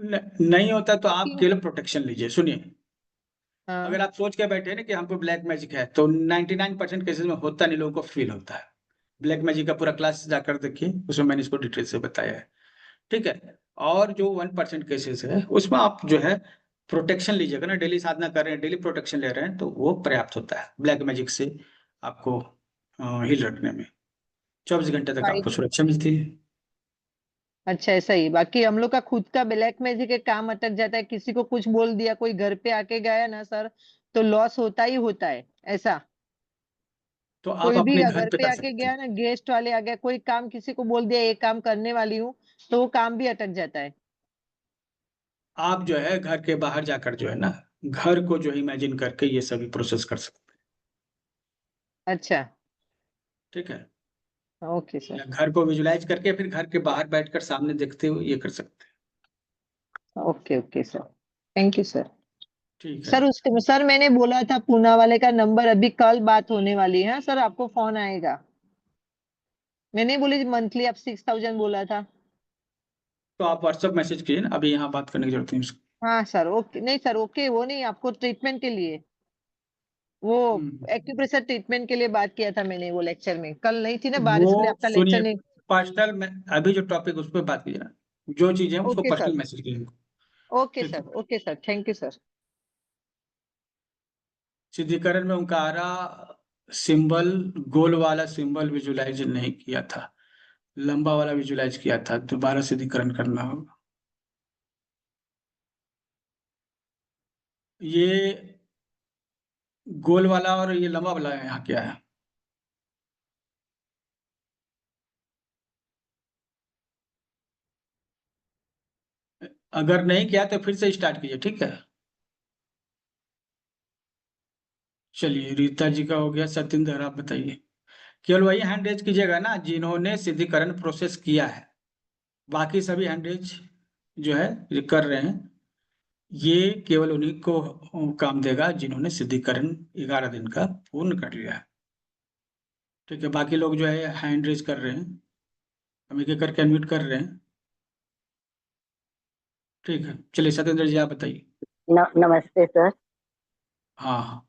नहीं होता तो आप क्यों? केवल प्रोटेक्शन लीजिए। सुनिए, हाँ। अगर आप सोच के बैठे हैं ना कि हमको ब्लैक मैजिक है, तो 99% केसेस में होता नहीं, लोगों को फील होता है। ब्लैक मैजिक का पूरा क्लास जाकर देखिए, उसमें मैंने इसको डिटेल से बताया है। ठीक है, और जो 1% केसेस है उसमें आप जो है प्रोटेक्शन लीजिएगा ना, डेली साधना कर रहे हैं, डेली प्रोटेक्शन ले रहे हैं, तो वो पर्याप्त होता है ब्लैक मैजिक से आपको हील रखने में। 24 घंटे तक आपको फायदे। सुरक्षा मिलती है। अच्छा ऐसा ही, बाकी हम लोग का खुद का ब्लैक मैजिक के काम अटक जाता है, किसी को कुछ बोल दिया, कोई घर पे आके गया ना सर, तो लॉस होता ही होता है ऐसा। तो आप कोई भी अपने घर घर पे पे कर आके सकते गया हैं। ना, गेस्ट वाले आ गया, कोई काम किसी को बोल दिया ये काम करने वाली हूँ, तो वो काम भी अटक जाता है। आप जो है घर के बाहर जाकर जो है ना, घर को जो इमेजिन करके ये सभी प्रोसेस कर सकते हैं। अच्छा। ठीक है, ओके या सर। घर को विजुलाइज करके फिर घर के बाहर बैठकर सामने देखते हुए ये कर सकते हैं। Okay okay sir. Thank you sir. ठीक है, सर उसके सर मैंने बोला था पूना वाले का नंबर, अभी कल बात होने वाली है सर, आपको फोन आएगा। मैंने बोली मंथली आप 6,000 बोला था। तो आप व्हाट्सएप मैसेज कीजिए ना, अभी यहाँ बात करने की जरूरत नहीं है उसकी। हाँ सर ओके, नहीं सर ओके, वो नहीं, आपको ट्रीटमेंट के लिए, वो हम्म, एक्यूप्रेशर ट्रीटमेंट के लिए बात किया था मैंने, वो लेक्चर में कल नहीं थी ना, वो बारिश के लिए आपका सुनिए, लेक्चर नहीं। पर्सनल में अभी जो टॉपिक उस पर बात कीजिए ना, जो चीजें हैं उसको ओके सर। पर्सनल मैसेज कीजिए। ओके ठीक है, sir. Okay sir, thank you sir. सिद्धिकरण में ओंकारा सिंबल, गोल वाला सिंबल विजुलाइज नहीं किया था, लंबा वाला विजुलाइज किया था, दोबारा सिद्धिकरण करना होगा। ये गोल वाला और ये लंबा वाला यहाँ क्या है? अगर नहीं किया तो फिर से स्टार्ट कीजिए। ठीक है, चलिए, रीता जी का हो गया। सत्येंद्र आप बताइए। केवल वही हैंड रेज कीजिएगा ना जिन्होंने सिद्धिकरण प्रोसेस किया है, बाकी सभी हैंड रेज जो है ये कर रहे हैं, ये केवल उन्हीं को काम देगा जिन्होंने सिद्धिकरण 11 दिन का पूर्ण कर लिया है। ठीक है, बाकी लोग जो है हैंड रेज कर रहे हैं, हम एक एक करके अनम्यूट कर रहे हैं। ठीक है, चलिए सत्येंद्र जी आप बताइए। नमस्ते सर। हाँ हाँ।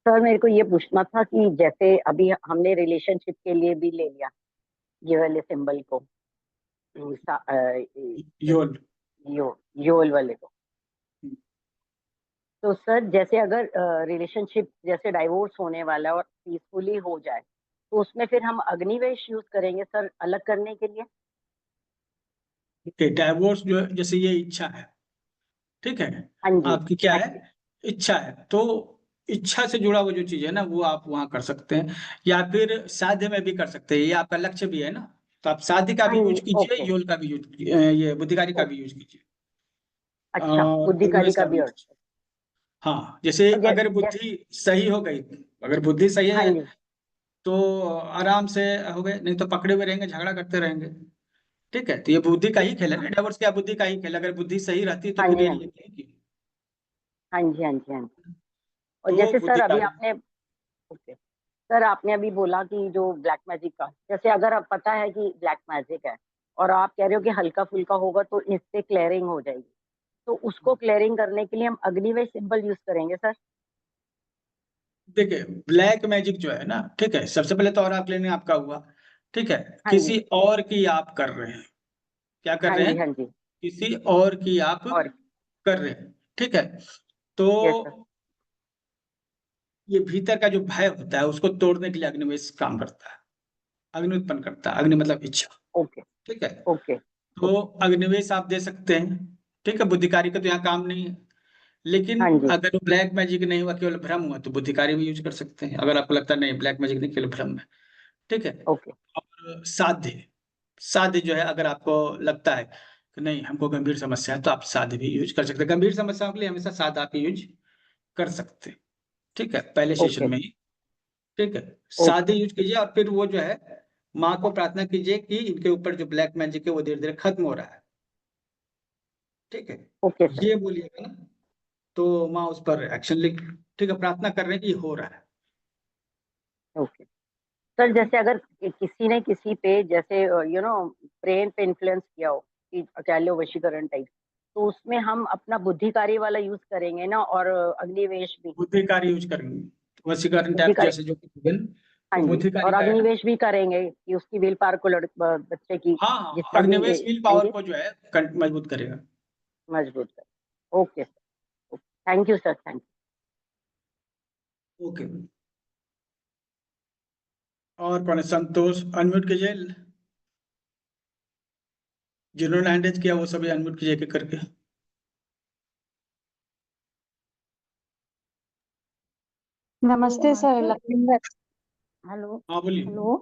सर मेरे को ये पूछना था कि जैसे अभी हमने रिलेशनशिप के लिए भी ले लिया ये वाले सिंबल को, जैसे योल। योल वाले को, तो सर जैसे अगर रिलेशनशिप जैसे डाइवोर्स होने वाला है और पीसफुली हो जाए, तो उसमें फिर हम अग्निवेश यूज करेंगे सर अलग करने के लिए? ओके, डाइवोर्स जो है, जैसे ये इच्छा है, ठीक है, हाँ जी। आपकी क्या हाँ है, जी। इच्छा है, तो इच्छा से जुड़ा हुआ जो चीज है ना वो आप वहां कर सकते हैं, या फिर साध्य में भी कर सकते हैं, ये आपका लक्ष्य भी है ना, तो आप साध्य का हाँ भी यूज जी। कीजिए, ओके। योल का भी यूज, ये बुद्धिकारी का भी ओके। यूज कीजिए, अच्छा, और बुद्धिकारी अग्निवेश का का भी भी यूज और। कीजिए। हाँ, जैसे और अगर बुद्धि सही हो गई, अगर बुद्धि सही हाँ है जी। तो आराम से हो गए, नहीं तो पकड़े हुए रहेंगे, झगड़ा करते रहेंगे। ठीक है, तो ये बुद्धि का ही खेल है ना, डाइवोर्स क्या बुद्धि का ही खेल है। अगर बुद्धि सही रहती तो हाँ फिर जी। ये हाँ नहीं जी। होती। हाँ जी। हाँ जी। हाँ जी। और तो जैसे सर बुद्धि का अभी ही। आपने, ओके सर आपने अभी बोला कि जो ब्लैक मैजिक का, जैसे अगर आप पता है कि ब्लैक मैजिक है और आप कह रहे हो कि हल्का फुल्का होगा तो इससे क्लियरिंग हो जाएगी, तो उसको क्लियरिंग करने के लिए हम अग्निवेश सिंबल यूज करेंगे सर? देखिए, ब्लैक मैजिक जो है ना, ठीक है, सबसे पहले तो और आप लेने आपका हुआ। ठीक है, हाँ जी। किसी और की आप कर रहे हैं, क्या कर हाँ रहे जी। हैं, हाँ जी। किसी और की आप और कर रहे हैं। ठीक है, तो यस सर। ये भीतर का जो भय होता है उसको तोड़ने के लिए अग्निवेश काम करता है। अग्नि उत्पन्न करता है, अग्नि मतलब इच्छा। ओके ठीक है, ओके तो अग्निवेश आप दे सकते हैं। ठीक है, बुद्धिकारी का तो यहाँ काम नहीं है, लेकिन हाँ जी अगर वो ब्लैक मैजिक नहीं हुआ, केवल भ्रम हुआ, तो बुद्धिकारी भी यूज कर सकते हैं, अगर आपको लगता है नहीं ब्लैक मैजिक नहीं केवल भ्रम है। ठीक है, ओके और साध्य, साध्य जो है अगर आपको लगता है कि नहीं हमको गंभीर समस्या है, तो आप साध्य भी यूज कर सकते हैं। गंभीर समस्याओं के लिए हमेशा साध्य आप यूज कर सकते हैं। ठीक है, पहले सेशन ओके में ही। ठीक है, ओके साध्य यूज कीजिए, और फिर वो जो है माँ को प्रार्थना कीजिए कि इनके ऊपर जो ब्लैक मैजिक है वो धीरे धीरे खत्म हो रहा है। ठीक है, ओके सर ये बोलिएगा ना, तो माँ उस पर एक्शन ले। ठीक है, प्रार्थना कर रहे हैं कि ये हो रहा है। ओके सर, जैसे अगर किसी ने किसी पे जैसे ब्रेन पे इन्फ्लुएंस किया हो कि कह लो वशीकरण टाइप, तो उसमें हम अपना बुद्धिकारी वाला यूज करेंगे ना, और अग्निवेश भी। बुद्धिकारी यूज करेंगे, वशीकरण टैप बुद्धिकारी, जैसे जो हाँ वो जी, बुद्धिकारी और का है ना। अग्निवेश भी करेंगे कि उसकी विल पावर को बच्चे की, हाँ हाँ, जिसका भी अग्निवेश विल पावर चाहिए, को जो है मजबूत करेगा। मजबूत कर। Okay sir, thank you sir, thank okay, और कौन है? संतोष, अनम्यूट कीजिए। जिन्होंने हैंड रेज किया वो सभी अनम्यूट कीजिए एक एक करके। नमस्ते सर, लखविंदर। हेलो हाँ बोलिए। हेलो।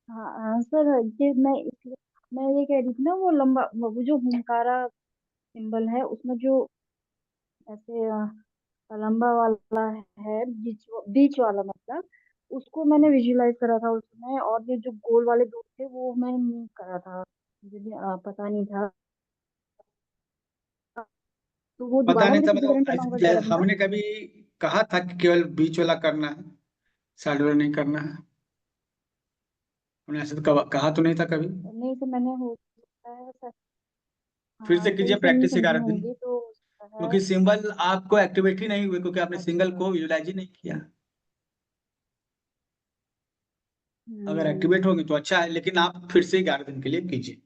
हाँ सर, ये मैं ये कह रही थी ना, वो लंबा वो जो हुंकारा सिंबल है, उसमें जो ऐसे लंबा वाला है, बीच वाला मतलब, उसको मैंने विजुलाइज करा था उसमें, और ये जो गोल वाले दो थे वो मैंने नहीं करा था, मुझे पता नहीं था। तो वो पता दोबारा नहीं मुझे था शुद्धिकरण मतलब करना होगा क्या लगेगा? हमने कभी कहा था कि केवल बीच वाला करना है, साइड वाला नहीं करना है? हमने ऐसे तो कहा तो नहीं था कभी। नहीं तो मैंने हो सकता है सर, फिर हाँ से सही कीजिए से नहीं प्रैक्टिस समझी 11 दिन, होंगी तो हो सकता है। क्योंकि सिंबल आपको एक्टिवेट ही नहीं हुए, क्योंकि आपने सिंगल अच्छा। को विजुलाइज ही नहीं किया। अगर हम्म। एक्टिवेट होगी तो अच्छा है, लेकिन आप फिर से 11 दिन के लिए कीजिए।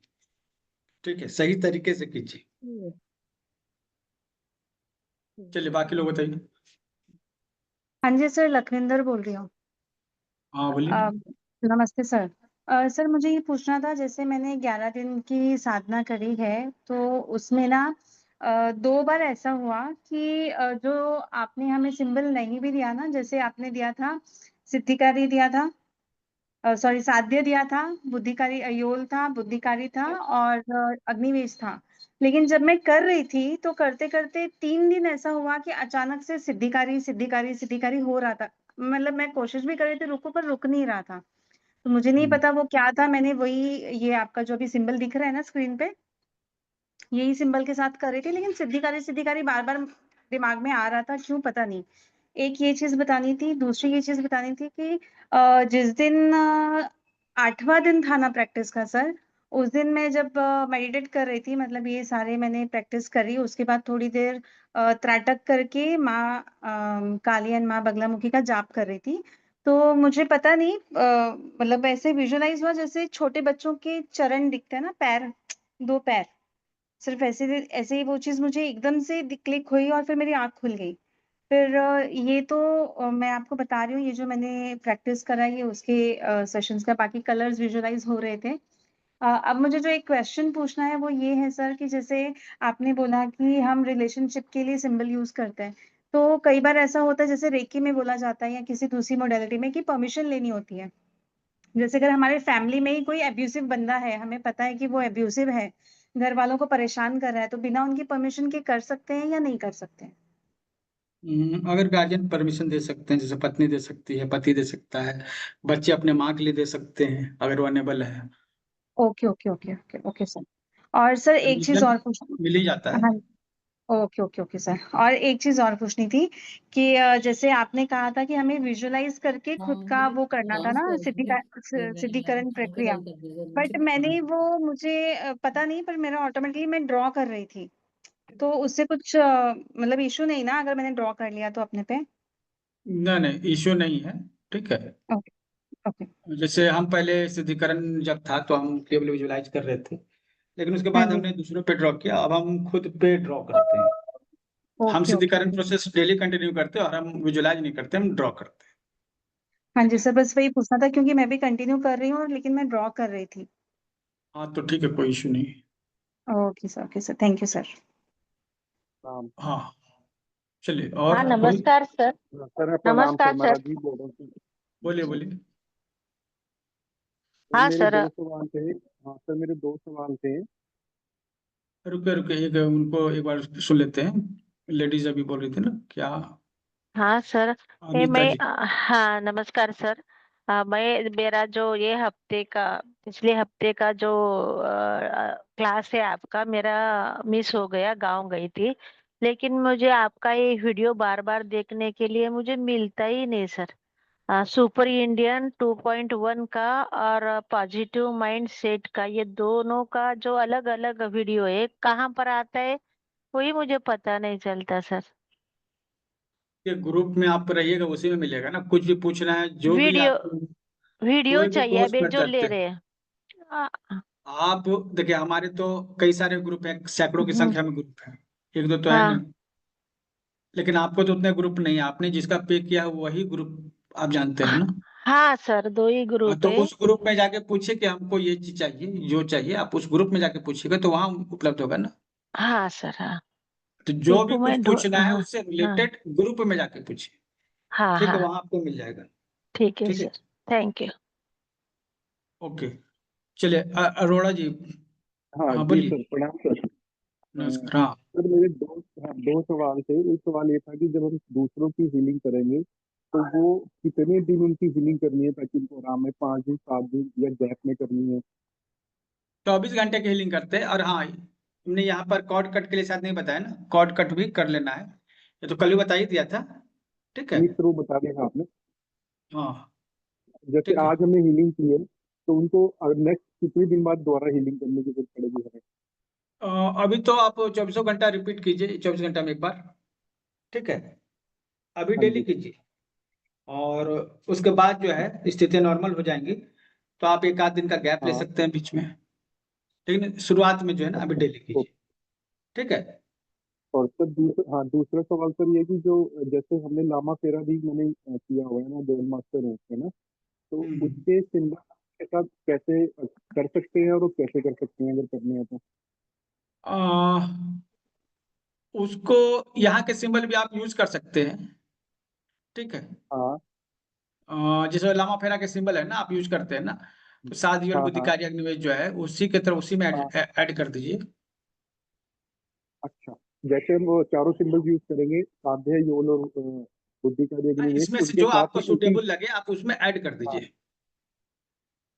ठीक है, सही तरीके से कीजिए। ठीक है, ठीक चलिए है। बाकी लोग बताइए। हाँ जी सर, लखविंदर बोल रही हूँ। हाँ बोलिए। अ, नमस्ते सर। सर मुझे ये पूछना था, जैसे मैंने 11 दिन की साधना करी है, तो उसमें ना 2 बार ऐसा हुआ कि जो आपने हमें सिंबल नहीं भी दिया ना, जैसे आपने दिया था सिद्धिकारी दिया था, सॉरी साध्य दिया था, बुद्धिकारी योल था, बुद्धिकारी था, और अग्निवेश था। लेकिन जब मैं कर रही थी तो करते करते 3 दिन ऐसा हुआ कि अचानक से सिद्धिकारी सिद्धिकारी सिद्धिकारी हो रहा था। मतलब मैं कोशिश भी कर रही थी रुको, पर रुक नहीं रहा था। तो मुझे नहीं पता वो क्या था। मैंने वही, ये आपका जो अभी सिंबल दिख रहा है ना स्क्रीन पे, यही सिंबल के साथ कर रही थी, लेकिन सिद्धिकारी सिद्धिकारी बार बार दिमाग में आ रहा था, क्यों पता नहीं। एक ये चीज बतानी थी। दूसरी ये चीज बतानी थी कि जिस दिन 8वां दिन था ना प्रैक्टिस का सर, उस दिन मैं जब मेडिटेट कर रही थी, मतलब ये सारे मैंने प्रैक्टिस करी, उसके बाद थोड़ी देर त्राटक करके माँ काली एंड माँ बगलामुखी का जाप कर रही थी। तो मुझे पता नहीं, मतलब ऐसे विजुअलाइज हुआ जैसे छोटे बच्चों के चरण दिखते हैं ना, पैर, 2 पैर, सिर्फ ऐसे ऐसे ही वो चीज मुझे एकदम से क्लिक हुई, और फिर मेरी आंख खुल गई। फिर ये तो मैं आपको बता रही हूँ, ये जो मैंने प्रैक्टिस कराई है उसके सेशंस का, बाकी कलर्स विजुअलाइज हो रहे थे। अब मुझे जो एक क्वेश्चन पूछना है वो ये है सर, कि जैसे आपने बोला कि हम रिलेशनशिप के लिए सिंबल यूज करते हैं, तो कई बार ऐसा होता है, जैसे रेकी में बोला जाता है या किसी दूसरी मोडेलिटी में, कि परमिशन लेनी होती है। जैसे अगर हमारे फैमिली में ही कोई एब्यूसिव बंदा है, हमें पता है कि वो एब्यूसिव है, घर वालों को परेशान कर रहा है, तो बिना उनकी परमिशन के कर सकते हैं या नहीं कर सकते हैं? अगर गार्जियन परमिशन दे सकते हैं, जैसे पत्नी दे सकती है, पति दे सकता है, बच्चे अपने माँ के लिए दे सकते हैं अगर वो अनेबल है। Okay okay okay okay okay sir. और सर एक चीज परमिशन और पूछना। मिल ही जाता है। हाँ, ओके ओके ओके सर। और एक चीज और पूछनी थी कि जैसे आपने कहा था कि हमें विजुअलाइज करके हाँ खुद का वो करना था हाँ ना, सर, सिद्धिकरण प्रक्रिया। इंतजार कर दीजिए बट मैंने वो, मुझे पता नहीं, पर मेरा ऑटोमेटिकली मैं ड्रॉ कर रही थी, तो उससे कुछ मतलब इशू नहीं ना, अगर मैंने ड्रॉ कर लिया तो अपने पे? नहीं नहीं, इश्यू नहीं है। ठीक है, ओके ओके जैसे हम पहले सिद्धिकरण जब था तो हम केवल विजुलाइज कर रहे थे, लेकिन उसके हाँ बाद जी। हमने दूसरों पे ड्रॉ किया, अब हम खुद पे ड्रॉ करते हैं। हम ओके ओके सिद्धिकरण ओके प्रोसेस डेली कंटिन्यू करते हैं, और हम विजुलाइज नहीं करते, हम ड्रॉ करते हैं। हाँ जी सर, बस वही पूछना था क्योंकि मैं भी कंटिन्यू कर रही हूँ लेकिन मैं ड्रॉ कर रही थी। हाँ तो ठीक है, कोई इशू नहीं। Okay sir, thank you sir. नाम हाँ चलिए, हाँ और कोई? नमस्कार सर। सर, अपना नाम नमस्कार शर्मा सर। जी बोल रहा हूँ। बोलिए बोलिए। सर हाँ मेरे सर। दो सवाल थे। हाँ सर, मेरे दो सवाल थे। रुके रुके, एक उनको एक बार सुन लेते हैं। लेडीज अभी बोल रही थी ना क्या? हाँ सर। अनीता जी। हाँ नमस्कार सर। मैं मेरा जो ये हफ्ते का पिछले हफ्ते का जो क्लास है आपका, मेरा मिस हो गया, गांव गई थी। लेकिन मुझे आपका ये वीडियो बार बार देखने के लिए मुझे मिलता ही नहीं सर। सुपर इंडियन 2.1 का और पॉजिटिव माइंड सेट का, ये दोनों का जो अलग अलग वीडियो है कहाँ पर आता है वही मुझे पता नहीं चलता सर। ये ग्रुप में आप रहिएगा, उसी में मिलेगा ना। कुछ भी पूछना है, जो भी वीडियो आप वीडियो कोई भी चाहिए अभी प्रश्न जो करते ले हैं, रहे हैं। आ, आप देखिए, हमारे तो कई सारे ग्रुप हैं, सैकड़ों की हम्म, संख्या में ग्रुप है, एक दो तो है हाँ नहीं। लेकिन आपको तो उतने ग्रुप नहीं है, आपने जिसका पे किया है वही ग्रुप आप जानते हैं ना। हाँ सर, दो ही हाँ, ग्रुप तो है। उस ग्रुप में जाके पूछिए कि हमको ये चीज चाहिए, जो चाहिए आप उस ग्रुप में जाके पूछिएगा तो वहां उपलब्ध होगा ना। हाँ सर हाँ। तो जो भी देखो कुछ मैं पूछना है हाँ उससे हाँ रिलेटेड ग्रुप में जाके पूछिए। हाँ ठीक है, हाँ। वहां आपको मिल जाएगा। ठीक है ठीक है, सर। Thank you. ओके। चलिए, अरोड़ा जी। हाँ हाँ जी बोलिए। सर, प्रणाम सर। नमस्कार। हाँ सर मेरे दो सवाल थे। एक सवाल ये था कि जब हम दूसरों की हीलिंग करेंगे तो वो कितने दिन उनकी हीलिंग करनी है ताकि उनको आराम है, 5 दिन 7 दिन या गैप में करनी है? 24 घंटे की हीलिंग करते हैं। और हाँ, हमने यहाँ पर कॉर्ड कट के लिए शायद नहीं बताया ना, कॉर्ड कट भी कर लेना है। ये तो कल ही बता ही दिया था। ठीक है। नहीं सर, वो बता दिया था आपने। हाँ जैसे ठीक है। आज हमने हीलिंग की है तो उनको नेक्स्ट कितने दिन बाद दोबारा हीलिंग करने की जरूरत पड़ेगी हमें? अभी तो आप 24 घंटा रिपीट कीजिए, 24 घंटा में एक बार। ठीक है, अभी हाँ डेली जी। कीजिए। और उसके बाद जो है स्थिति नॉर्मल हो जाएंगी, तो आप एक आध दिन का गैप ले हाँ। सकते हैं बीच में। लेकिन शुरुआत में जो है ना, अभी अच्छा। डेली तो कीजिए। ठीक है। और सर दूसरा सवाल सर ये कि जो जैसे हमने लामा फेरा भी मैंने किया हुआ है ना, जैन मास्टर है उसके ना, तो हम्म। उसके सिंबल के साथ कैसे कर सकते हैं और वो कैसे कर सकते हैं अगर करने हैं तो? आ, उसको यहाँ के सिंबल भी आप यूज कर सकते हैं। ठीक है। हाँ जैसे लामा फेरा के सिंबल है ना, आप यूज करते हैं ना, तो साध यूल हाँ हाँ बुद्धिकारी अग्निवेश जो है उसी के तरह उसी में हाँ। ऐड कर दीजिए। अच्छा, जैसे हम वो चारों सिंबल्स यूज करेंगे, साध्य योल और बुद्धिकारी अग्निवेश, इसमें से उनके जो साथ आपको ही उसी। सुटेबल लगे आप उसमें ऐड कर हाँ। दीजिए।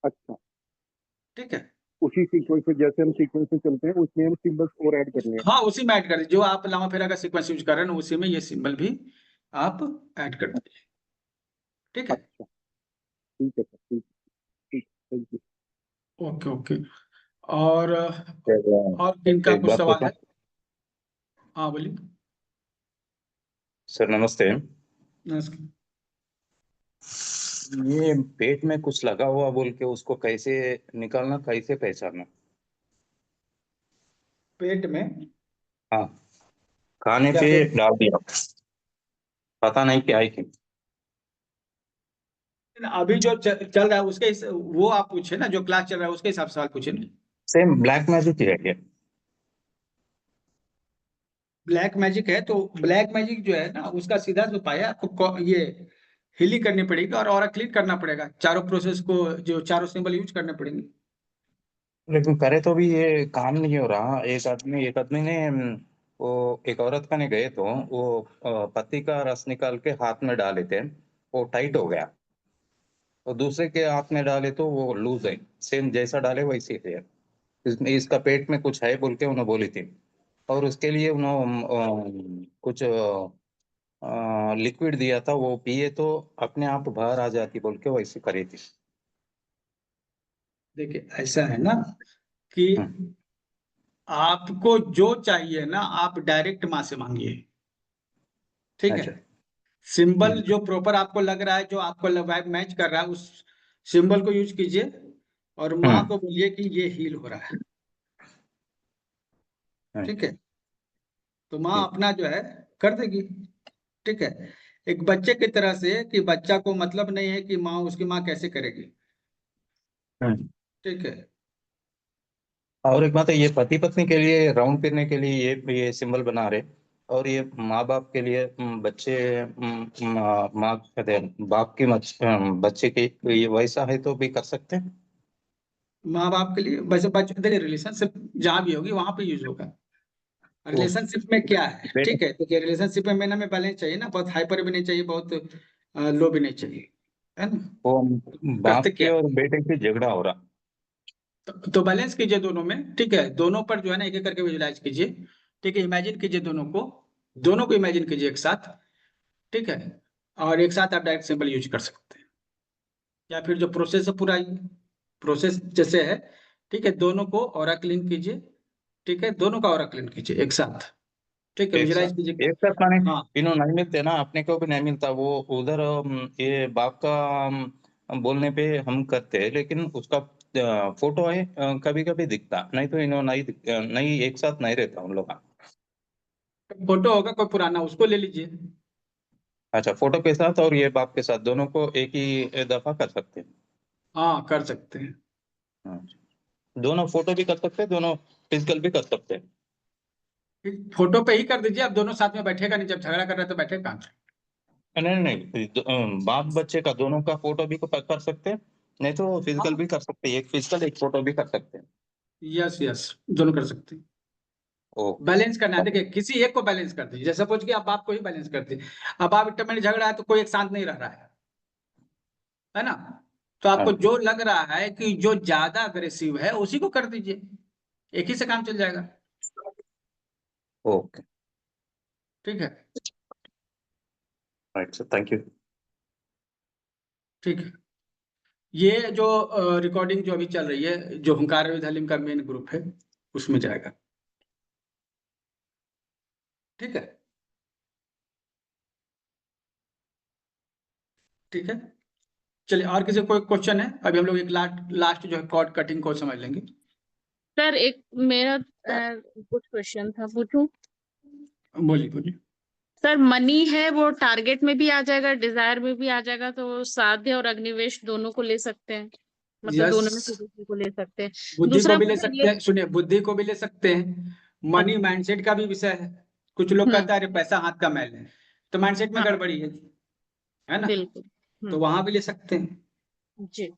अच्छा, ठीक है। उसी सीक्वेंस में जैसे हम सीक्वेंस में चलते हैं उसमें हम सिंबल्स और ऐड कर रहे हैं। हाँ, उसी में ऐड कर दीजिए, जो आप लामा फेरा का सीक्वेंस यूज कर रहे हैं ना, उसी में ये सिंबल भी आप ऐड कर दीजिए। ठीक है। अच्छा, ठीक है सर, ठीक ठीक, थैंक यू। Okay okay. और और सर किनका एक कुछ बात सवाल पूछूं? है? हाँ बोलिए। सर नमस्ते। नमस्कार। ये पेट में कुछ लगा हुआ बोल के उसको कैसे निकालना, कैसे पहचानना? पेट में? हाँ, खाने क्या पे पेट? डाल दिया, पता नहीं क्या है कि अभी जो चल रहा है उसके वो आप पूछे ना, जो क्लास चल रहा है उसके हिसाब से सवाल पूछे ना। सेम ब्लैक मैजिक ही है क्या? ब्लैक मैजिक है तो ब्लैक मैजिक जो है ना, उसका सीधा सा उपाय है, आपको ये हीलिंग करनी पड़ेगी और ऑरा क्लीन करना पड़ेगा, चारों प्रोसेस को, जो चारों सिंबल यूज करने पड़ेंगे। लेकिन करे तो भी ये काम नहीं हो रहा। एक आदमी ने वो एक औरत का ने गए तो वो पत्ती का रस निकाल के हाथ में डाले थे, वो टाइट हो गया। और दूसरे के हाथ में डाले तो वो लूज है, सेम जैसा डाले वैसे ही है। इसमें इसका पेट में कुछ है बोल के उन्होंने बोली थी। और उसके लिए उन्होंने कुछ लिक्विड दिया था, वो पिए तो अपने आप बाहर आ जाती बोल के वैसे करी थी। देखिए ऐसा है ना कि हम्म, आपको जो चाहिए ना, आप डायरेक्ट माँ से मांगिए। ठीक है। अच्छा। सिंबल हम्म, जो प्रॉपर आपको लग रहा है, जो आपको वाइब मैच कर रहा है, उस सिंबल को यूज कीजिए और माँ हम्म, को बोलिए कि ये हील हो रहा है। हम्म, ठीक है। तो माँ ठीक। अपना जो है कर देगी। ठीक है। एक बच्चे की तरह से, कि बच्चा को मतलब नहीं है कि माँ, उसकी माँ कैसे करेगी। हम्म। ठीक है। और एक बात है, ये पति पत्नी के लिए राउंड फिरने के लिए ये सिंबल बना रहे, और ये माँ बाप के लिए बच्चे माँ कहते हैं बाप की बच्चे की, ये वैसा है तो भी कर सकते हैं। माँ बाप के लिए वैसे बच्चे, देखिए रिलेशनशिप जहाँ भी होगी वहां पे यूज होगा। वो रिलेशनशिप में क्या है, बेटे ठीक है, तो रिलेशनशिप में हमें बैलेंस चाहिए ना, बहुत हाइपर भी नहीं चाहिए, बहुत लो भी नहीं चाहिए, है ना। वो करते बाप के क्या और बेटे की झगड़ा हो रहा। तो बैलेंस कीजिए दोनों में, ठीक है, दोनों पर जो है ना एक एक करके विजुलाइज कीजिए। ठीक है, इमेजिन कीजिए दोनों को इमेजिन कीजिए एक साथ। ठीक है, और एक साथ आप डायरेक्ट सिंबल यूज कर सकते हैं, या फिर जो प्रोसेस है पूरा प्रोसेस जैसे है। ठीक है, दोनों को ऑरा क्लीन कीजिए। ठीक है, दोनों का ऑरा क्लीन कीजिए एक साथ। ठीक है, एक विजुलाइज साथ कीजिए। एक साथ माने हाँ, तीनों नहीं मिलते ना, अपने को भी नहीं मिलता वो उधर। ये बाप का बोलने पे हम करते हैं, लेकिन उसका फोटो है, कभी कभी दिखता नहीं, तो इन्हों नहीं एक साथ नहीं रहता उन लोग का। फोटो होगा कोई पुराना, उसको ले लीजिए। अच्छा, फोटो के साथ और ये बाप के साथ दोनों को एक ही दफा कर सकते हैं। हाँ, कर सकते हैं। हाँ, दोनों फोटो भी कर सकते हैं, दोनों फिजिकल भी कर सकते हैं। फोटो पे ही कर दीजिए, अब दोनों साथ में बैठेगा नहीं, जब झगड़ा कर रहे हैं तो बैठे कहाँ। नहीं नहीं, बाप बच्चे का दोनों का फोटो भी कर सकते हैं, नहीं तो फिजिकल हाँ, भी कर सकते हैं, एक फिजिकल एक फोटो भी कर सकते हैं। यस यस, दोनों कर सकते हैं। ओके। बैलेंस करना है, देखिए किसी एक को बैलेंस कर दीजिए, जैसे सपोज कि आप बाप को ही बैलेंस कर दीजिए। अब आप इतना में झगड़ा है तो कोई एक साथ नहीं रह रहा है ना। तो आपको हाँ, जो लग रहा है कि जो ज्यादा अग्रेसिव है उसी को कर दीजिए, एक ही से काम चल जाएगा। ओके, ठीक है। Right sir, thank you. ठीक है, ये जो रिकॉर्डिंग जो अभी चल रही है, जो हुंकार विद हलीम का मेन ग्रुप है, उसमें जाएगा। ठीक है। ठीक है, चलिए, और किसी कोई क्वेश्चन है? अभी हम लोग एक लास्ट लास्ट जो है कॉर्ड कटिंग को समझ लेंगे। सर एक मेरा कुछ क्वेश्चन था, पूछूं? बोलिए बोलिए। सर मनी है वो टारगेट में भी आ जाएगा, डिजायर में भी आ जाएगा, तो साध्य और अग्निवेश दोनों को ले सकते हैं, मतलब यस, दोनों में से किसी को ले सकते हैं। बुद्धि को दूसरा भी ले मुझे सकते ये हैं, सुनिए, बुद्धि को भी ले सकते हैं। मनी अच्छा। माइंडसेट का भी विषय है। कुछ लोग हम्म। कहता है अरे पैसा हाथ का मैल है, तो माइंडसेट में हाँ, गड़बड़ी है ना। बिल्कुल। तो वहां भी ले सकते हैं। जी।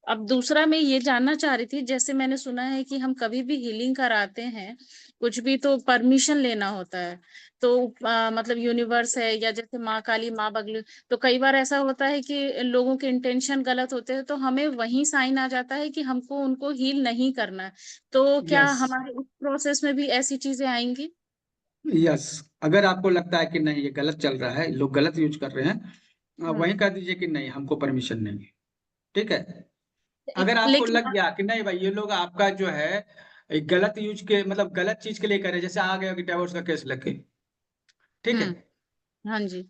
अब दूसरा मैं ये जानना चाह रही थी, जैसे मैंने सुना है कि हम कभी भी हीलिंग कराते हैं कुछ भी तो परमिशन लेना होता है, तो मतलब यूनिवर्स है या जैसे माँ काली माँ बगल, तो कई बार ऐसा होता है कि लोगों के इंटेंशन गलत होते हैं, तो हमें वहीं साइन आ जाता है कि हमको उनको हील नहीं करना है। तो क्या यस हमारे इस प्रोसेस में भी ऐसी चीजें आएंगी? यस, अगर आपको लगता है कि नहीं ये गलत चल रहा है, लोग गलत यूज कर रहे हैं, आप हम्म। वहीं कह दीजिए कि नहीं, हमको परमिशन नहीं है। ठीक है। अगर आपको लेकिन लग गया कि नहीं भाई, ये लोग आपका जो है एक गलत यूज के, मतलब गलत चीज के लिए कर रहे हैं, जैसे आ गया कि डिवोर्स का केस लग गई। ठीक है। हम्म। हाँ जी।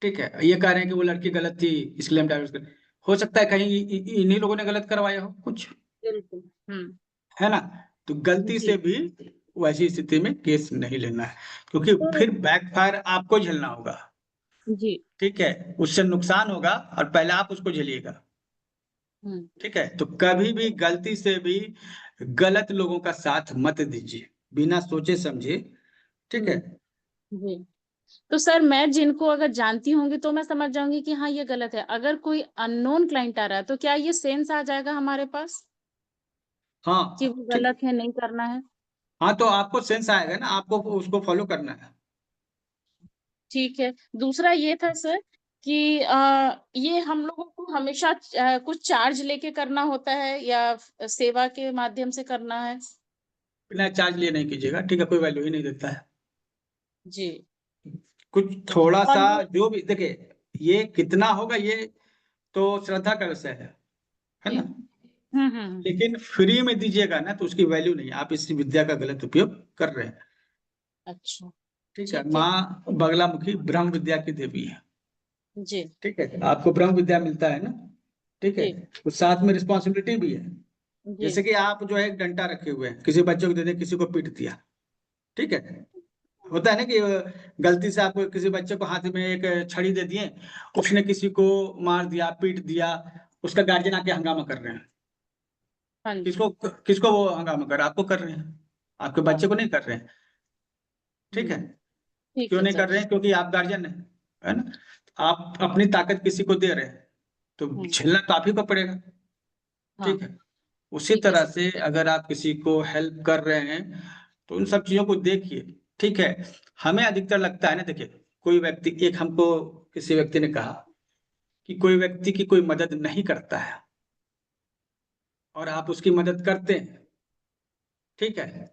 ठीक है, ये कह रहे हैं कि वो लड़की गलत थी, इसलिए हम डाइवोर्स कर, हो सकता है कहीं इन्हीं लोगों ने गलत करवाया हो कुछ, बिल्कुल। हम्म। है ना। तो गलती से जी। भी वैसी स्थिति में केस नहीं लेना है, क्योंकि तो फिर बैकफायर आपको झेलना होगा। जी। ठीक है, उससे नुकसान होगा और पहले आप उसको झेलिएगा। हम्म। ठीक है, तो कभी भी गलती से भी गलत लोगों का साथ मत दीजिए, बिना सोचे समझे। ठीक है। हम्म। जी। तो सर मैं जिनको अगर जानती होंगी तो मैं समझ जाऊंगी कि हाँ ये गलत है, अगर कोई अननोन क्लाइंट आ रहा है तो क्या ये सेंस आ जाएगा हमारे पास कि हाँ वो ठीक। गलत है, नहीं करना है? हाँ, तो आपको सेंस आएगा ना, आपको उसको फॉलो करना है। ठीक है। दूसरा ये था सर कि ये हम लोगों को हमेशा कुछ चार्ज लेके करना होता है या सेवा के माध्यम से करना है? बिना चार्ज लिए नहीं कीजिएगा, ठीक है, कोई वैल्यू ही नहीं देता है। जी। कुछ थोड़ा और सा, ये जो भी देखिए, ये कितना होगा ये तो श्रद्धा का विषय है जी। ना। हम्म। लेकिन फ्री में दीजिएगा ना तो उसकी वैल्यू नहीं, आप इस विद्या का गलत उपयोग कर रहे हैं। अच्छा। ठीक है, ठीक है। माँ बगलामुखी ब्रह्म विद्या की देवी है। जी। ठीक है, आपको ब्रह्म विद्या मिलता है ना। ठीक है, जी। तो साथ में रिस्पॉन्सिबिलिटी भी है। जी। जैसे कि आप जो है एक डंडा रखे हुए हैं, किसी बच्चे को दे दे, किसी को पीट दिया। ठीक है, होता है ना कि गलती से आपको किसी बच्चे को हाथ में एक छड़ी दे दिए, उसने किसी को मार दिया, पीट दिया, उसका गार्जियन आके हंगामा कर रहे हैं। हाँ जी। किसको किसको वो हंगामा कर रहे हैं? आपको कर रहे हैं, आपके बच्चे को नहीं कर रहे हैं। ठीक है, ठीक क्यों है नहीं कर सर। रहे हैं? क्योंकि आप गार्जियन है ना। आप अपनी ताकत किसी को दे रहे हैं तो झेलना तो आप ही को पड़ेगा। हाँ ठीक है, उसी ठीक है तरह सर। से अगर आप किसी को हेल्प कर रहे हैं तो उन सब चीजों को देखिए। ठीक है, हमें अधिकतर लगता है ना, देखिए कोई व्यक्ति, एक हमको किसी व्यक्ति ने कहा कि कोई व्यक्ति की कोई मदद नहीं करता है और आप उसकी मदद करते हैं, ठीक है,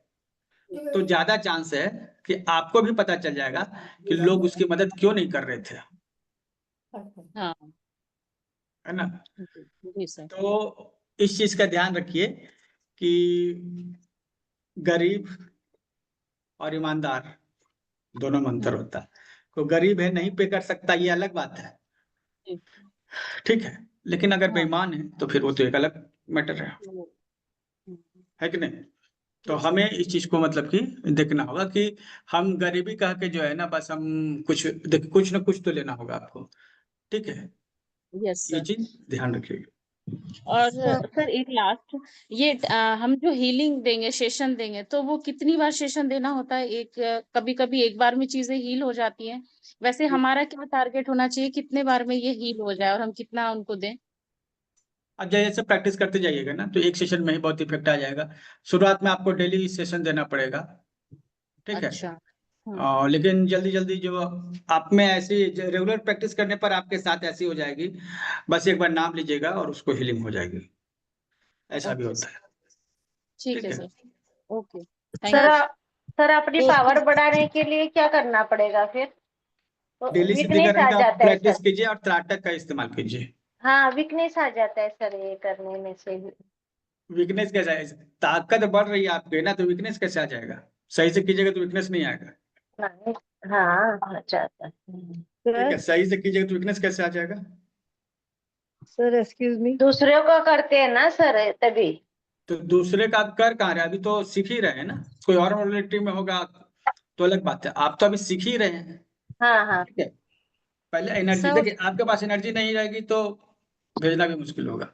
तो ज्यादा चांस है कि आपको भी पता चल जाएगा कि लोग उसकी मदद क्यों नहीं कर रहे थे, हाँ है ना। जी सर। तो इस चीज का ध्यान रखिए कि गरीब और ईमानदार दोनों में अंतर होता है। कोई गरीब है, नहीं पे कर सकता, ये अलग बात है, जी। ठीक है, लेकिन अगर हाँ। बेईमान है तो फिर वो तो एक अलग मैटर है कि नहीं। तो हमें इस चीज को मतलब कि देखना होगा कि हम गरीबी कह के जो है ना, बस हम कुछ देख, कुछ ना कुछ तो लेना होगा आपको। ठीक है, यस ये सर। चीज ध्यान रखिएगा। और सर एक लास्ट, ये हम जो हीलिंग देंगे, सेशन देंगे, तो वो कितनी बार सेशन देना होता है? एक कभी कभी एक बार में चीजें हील हो जाती हैं, वैसे हमारा क्या टारगेट होना चाहिए, कितने बार में ये हील हो जाए और हम कितना उनको दें? अब जैसे प्रैक्टिस करते जाइएगा ना तो एक सेशन में ही बहुत इफेक्ट आ जाएगा। शुरुआत में आपको डेली सेशन देना पड़ेगा, ठीक है। अच्छा। लेकिन जल्दी जल्दी जो आप में ऐसी रेगुलर प्रैक्टिस करने पर आपके साथ ऐसी हो जाएगी, बस एक बार नाम लीजिएगा और उसको हीलिंग हो जाएगी। ऐसा भी ओके होता सर, है। ठीक ठीक है है, sir. Okay, thank sir you. Sir अपनी पावर बढ़ाने के लिए क्या करना पड़ेगा फिर? तो डेली वीकनेस सिद्धिकरण आ का जाता है प्रैक्टिस सर। कीजिए और त्राटक का इस्तेमाल कीजिए। हाँ वीकनेस आ जाता है सर ये करने में से भी। वीकनेस कैसा है? ताकत बढ़ रही है आपके ना, तो वीकनेस कैसे आ जाएगा? सही से कीजिएगा तो वीकनेस नहीं आएगा। नहीं, हाँ आ जाता है। ठीक है, सही से कीजिएगा तो वीकनेस कैसे आ जाएगा? Sir excuse me. दूसरों को करते हैं ना सर तभी। तो दूसरे का आप कर कहाँ रहे हैं? अभी तो सीख ही रहे हैं ना। कोई और मोडलिटी में होगा तो अलग बात है, आप तो अभी सीख ही रहे हैं। हाँ हाँ ठीक है, पहले एनर्जी सर देखिए, आपके पास एनर्जी नहीं रहेगी तो भेजना भी मुश्किल होगा।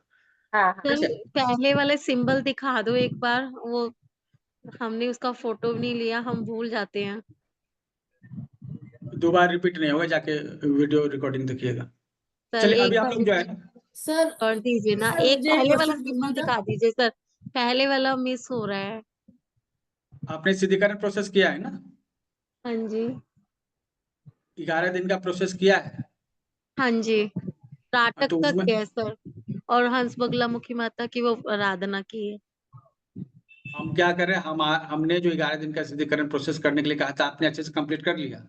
हाँ हाँ। ठीक सर, है, पहले वाले सिंबल दिखा दो एक बार, वो हमने उसका फोटो भी नहीं लिया, हम भूल जाते हैं। दोबारा रिपीट नहीं होगा, जाके वीडियो रिकॉर्डिंग देखिएगा। सर चलिए अभी एक हम बार लोग जो है, सर कर दीजिए ना, सर एक मुझे एक पहले वाला क्वेश्चन सिंबल पूछना था। दिखा दीजिए सर, पहले वाला मिस हो रहा है। आपने सिद्धिकरण प्रोसेस किया है ना? हाँ जी। 11 दिन का प्रोसेस किया है। हाँ जी, नाटक तो का उसमें किया है सर, और हंस बगला मुखी माता की वो आराधना की है। हम क्या कर रहे हैं, हमने जो 11 दिन का सिद्धिकरण प्रोसेस करने के लिए कहा था, आपने अच्छे से कंप्लीट कर लिया।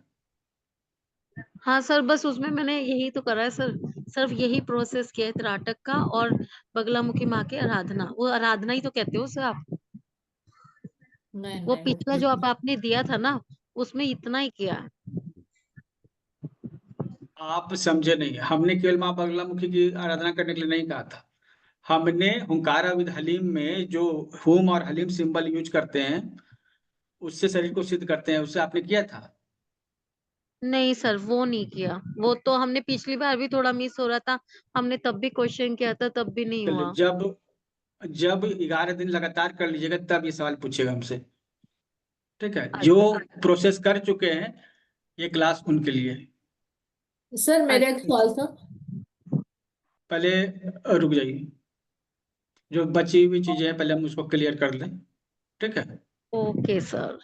हाँ सर, बस उसमें मैंने यही तो करा है सर, सिर्फ यही प्रोसेस किया है, त्राटक का और बगला मुखी माँ की आराधना, वो आराधना ही तो कहते हो सर आप। नहीं वो नहीं पिछला जो आपने दिया था ना, उसमें इतना ही किया है। आप समझे नहीं, हमने केवल माँ बगलामुखी की आराधना करने के लिए नहीं कहा था। हमने हुंकारा विद हलीम में जो हुम और हलीम सिंबल यूज करते हैं, उससे शरीर को सिद्ध करते हैं, उससे आपने किया था। नहीं सर, वो नहीं किया, वो तो हमने पिछली बार भी थोड़ा मिस हो रहा था, हमने तब भी क्वेश्चन किया था, तब भी नहीं चलिए, हुआ। जब जब 11 दिन लगातार कर लीजिएगा तब ये सवाल पूछेगा हमसे। ठीक है, जो अच्छा। प्रोसेस कर चुके हैं ये क्लास उनके लिए है। सर मेरा एक अच्छा। सवाल था। पहले रुक जाइए, जो बची हुई चीजें हैं पहले हम उसको क्लियर कर लें। ठीक है, ओके सर।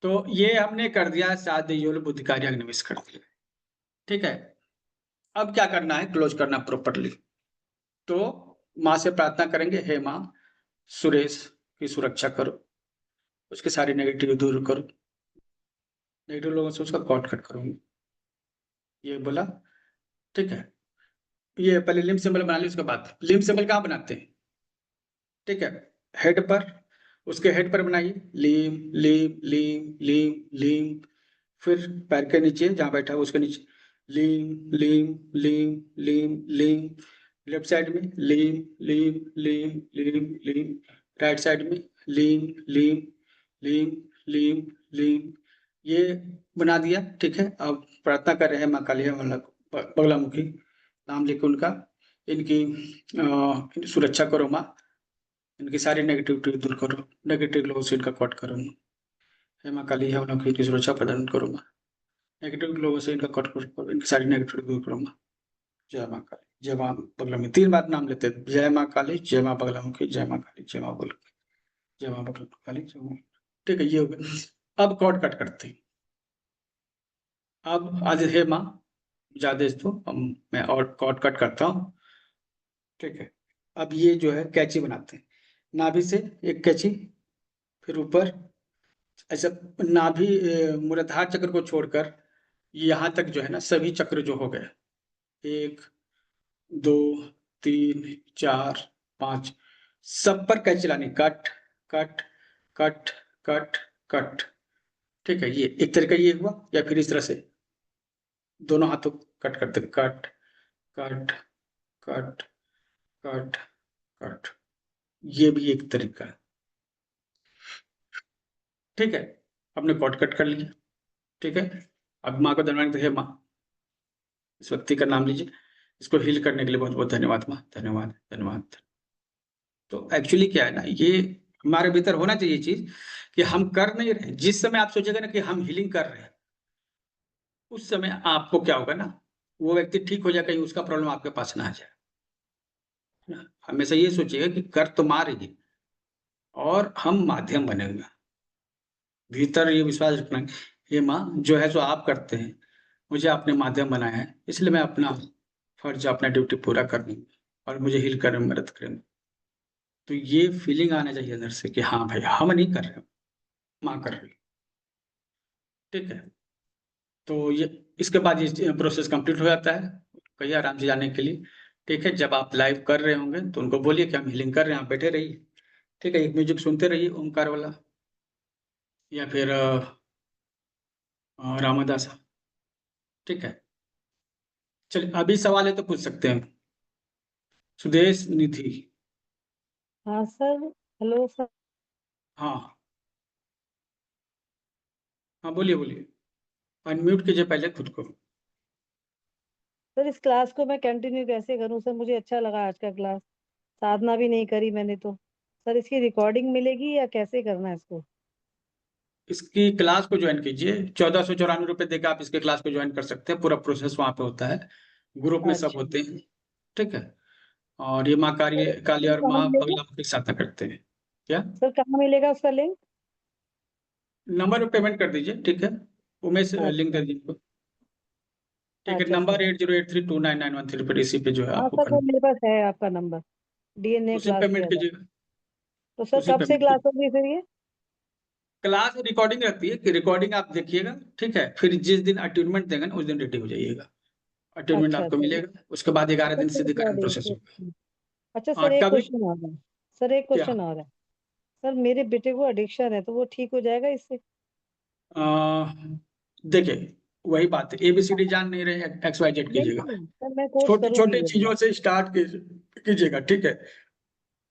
तो ये हमने कर दिया, साध योग बुद्धिकारी अग्निवेश कर दिया। ठीक है, अब क्या करना है, क्लोज करना प्रॉपरली। तो माँ से प्रार्थना करेंगे, हे माँ सुरेश की सुरक्षा करो, उसकी सारी नेगेटिव दूर करो, नेगेटिव लोगों से उसका कॉट कट करूंगी, ये बोला। ठीक है, ये पहले लिम्ब सिंबल बना ली, उसके बाद लिम्ब सिंबल कहाँ बनाते हैं? ठीक है, हेड पर, उसके हेड पर बनाइए लीम लीम लीम लीम लीम। फिर पैर के नीचे जहाँ बैठा है उसके नीचे लीम लीम लीम लीम लीम। लेफ्ट साइड में लीम लीम लीम लीम लीम। राइट साइड में लीम लीम लीम लीम लीम, ये बना दिया, ठीक है। अब प्रार्थना कर रहे हैं माँ काली बगलामुखी, नाम लेके उनका, इनकी सुरक्षा करो माँ, इनकी सारी नेगेटिविटी दूर करो, नेगेटिव लोगों से इनका कट करो। हे माँ काली बगलामुखी, इनकी सुरक्षा प्रदान करो माँ, नेगेटिव लोगों से इनका कट करो, इनकी सारी नेगेटिविटी दूर करो माँ। जय माँ काली, जय माँ बगलामुखी, 3 बार नाम लेते हैं, जय माँ काली, जय माँ बगलामुखी, जय माँ काली, जय माँ बगलामुखी, जय माँ बगलामुखी, जय माँ। ठीक है, ये हो गया। अब कॉर्ड कट करते हैं। अब आज हे माँ आदेश दो, मैं और कॉर्ड कट करता हूँ, ठीक है। अब ये जो है कैची बनाते हैं, नाभि से एक कैची, फिर ऊपर ऐसा नाभि मूलाधार चक्र को छोड़कर यहाँ तक जो है ना सभी चक्र जो हो गए, 1 2 3 4 5, सब पर कैची लानी, cut cut cut cut cut, ठीक है। ये एक तरीका ये हुआ, या फिर इस तरह से दोनों हाथों कट करते, cut cut cut cut cut, ये भी एक तरीका है, ठीक है। आपने कॉट कट कर लिया, ठीक है। अब माँ को धन्यवाद है, माँ इस व्यक्ति का नाम लीजिए, इसको हील करने के लिए बहुत बहुत धन्यवाद माँ, धन्यवाद धन्यवाद। तो एक्चुअली क्या है ना, ये हमारे भीतर होना चाहिए चीज कि हम कर नहीं रहे। जिस समय आप सोचेगा ना कि हम हीलिंग कर रहे हैं, उस समय आपको क्या होगा ना, वो व्यक्ति ठीक हो जाए, कहीं उसका प्रॉब्लम आपके पास ना आ जाए। हमेशा ये सोचिएगा कि कर तो मारेगी और हम माध्यम बनेंगे। भीतर ये विश्वास रखना, ये माँ जो है सो आप करते हैं, मुझे आपने माध्यम बनाया है, इसलिए मैं अपना फर्ज, अपना ड्यूटी पूरा कर दूँ और मुझे हील करने में मदद करें। तो ये फीलिंग आना चाहिए अंदर से कि हाँ भाई, हम नहीं कर रहे, माँ कर रही, ठीक है। तो ये इसके बाद ये प्रोसेस कंप्लीट हो जाता है, कहिए आराम से जाने के लिए, ठीक है। जब आप लाइव कर रहे होंगे तो उनको बोलिए कि हम हीलिंग कर रहे हैं, आप बैठे रहिए, ठीक है। एक म्यूजिक सुनते रहिए, ओमकार वाला, या फिर रामदास, ठीक है। चलिए, अभी सवाल है तो पूछ सकते हैं। सुदेश निधि, हाँ सर, हेलो सर। हाँ हाँ, बोलिए बोलिए, अनम्यूट कीजिए पहले खुद को। सर इस क्लास को मैं कंटिन्यू कैसे करूं सर? मुझे अच्छा लगा आज का क्लास, साधना भी नहीं करी मैंने तो। सर इसकी रिकॉर्डिंग मिलेगी या कैसे करना है इसको? इसकी क्लास को ज्वाइन कीजिए, 1494 रुपये देकर आप इसके क्लास को ज्वाइन कर सकते हैं। पूरा प्रोसेस वहां पे होता है, ग्रुप में सब अच्छा होते हैं, ठीक है। और ये माँ काली सर और कहाँ माँ मिलेगा? बगला की साधना करते हैं। क्या सर कहाँ मिलेगा उसका लिंक? नंबर पे पेमेंट कर दीजिए, ठीक है। उमेश लिंक दे अच्छा दीजिए, ठीक है। अच्छा सर। नंबर 8083299113 पर, इसी पे जो है हाँ आपको सर वो करना, मेरे पास है आपका नंबर, डीएनए उसी क्लास पेमेंट किया था। कीजिएगा, तो सर उसी कब से पेमेंट क्लास कीजिए। होगी फिर ये? क्लास रिकॉर्डिंग रहती है कि रिकॉर्डिंग आप देखिएगा, ठीक है। फिर जिस दिन अटेनमेंट देंगे ना, उस दिन रेडी हो जाइएगा, अटेनमेंट अच्छा आपको सर। मिलेगा। उसके बाद 11 अच्छा दिन सर सिद्धिकरण रिकॉर्डिंग। प्रोसेस होगा। अच्छा सर एक कभी क्वेश्चन और है। सर एक क्या, क्वेश्चन और है। सर मेरे बेटे को एडिक्शन है तो वो ठीक हो जाएगा इससे? देखिए वही बात है, ABCD जान नहीं रहे, XYZ नहीं कीजिएगा, नहीं सर मैं कोर्स छोटी करूंगी छोटी ये चीजों से स्टार्ट कीजिएगा, ठीक है।